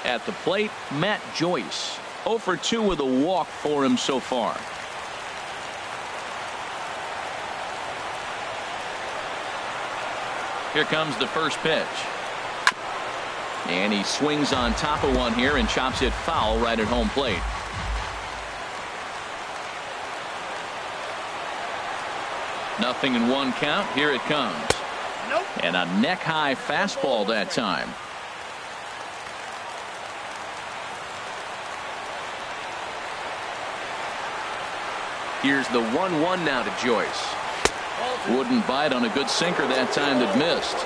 At the plate, Matt Joyce. 0 for 2 with a walk for him so far. Here comes the first pitch. And he swings on top of one here and chops it foul right at home plate. Nothing in 1 count. Here it comes. Nope. And a neck-high fastball that time. Here's the 1-1 now to Joyce. Wouldn't bite on a good sinker that time that missed.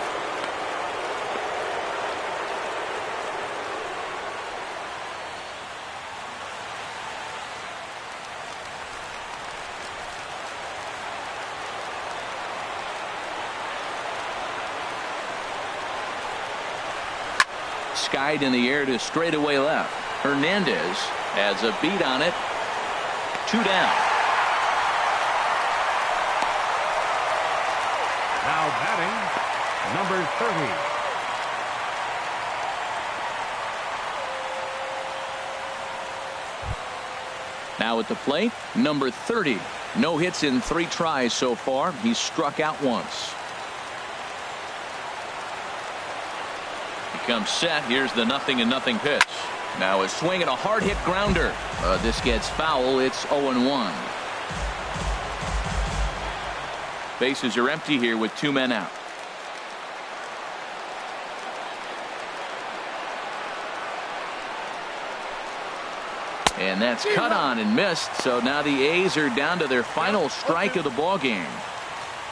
Skied in the air to straightaway left. Hernandez has a beat on it. 2 down. Now batting, number 30. Now at the plate, number 30. No hits in 3 tries so far. He's struck out once. He comes set. Here's the 0-0 pitch. Now a swing and a hard hit grounder. This gets foul. It's 0-1. Bases are empty here with 2 men out. And that's cut on and missed. So now the A's are down to their final strike of the ball game.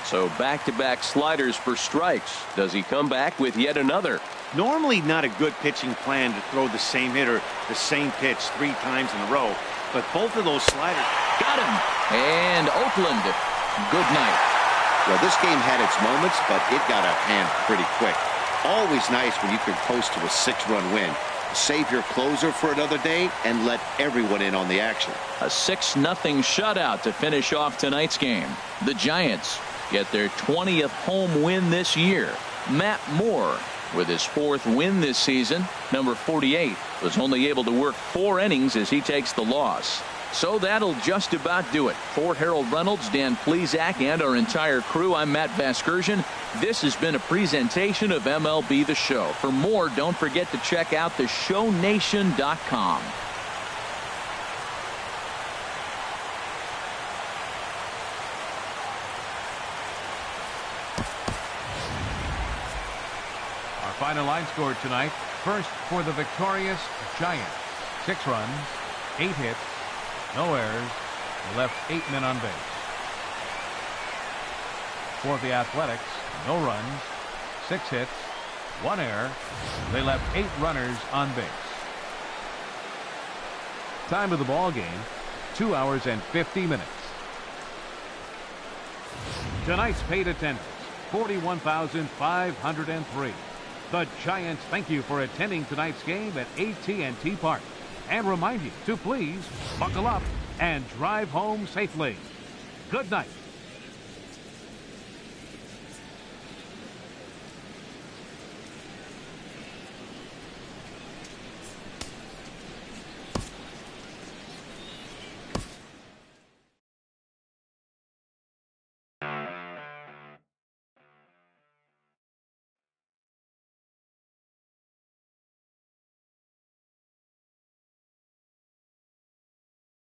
So back-to-back sliders for strikes. Does he come back with yet another? Normally not a good pitching plan to throw the same hitter the same pitch 3 times in a row, but both of those sliders got him. And Oakland, good night. Well, this game had its moments, but it got out of hand pretty quick. Always nice when you can coast to a 6-run win. Save your closer for another day and let everyone in on the action. A 6-0 shutout to finish off tonight's game. The Giants get their 20th home win this year. Matt Moore with his 4th win this season. Number 48 was only able to work 4 innings as he takes the loss. So that'll just about do it. For Harold Reynolds, Dan Plesac, and our entire crew, I'm Matt Vasgersian. This has been a presentation of MLB The Show. For more, don't forget to check out theshownation.com. Our final line score tonight. First for the victorious Giants. 6 runs, 8 hits, no errors. They left 8 men on base. For the Athletics, no runs, 6 hits, 1 error. They left 8 runners on base. Time of the ball game, 2 hours and 50 minutes. Tonight's paid attendance, 41,503. The Giants thank you for attending tonight's game at AT&T Park and remind you to please buckle up and drive home safely. Good night.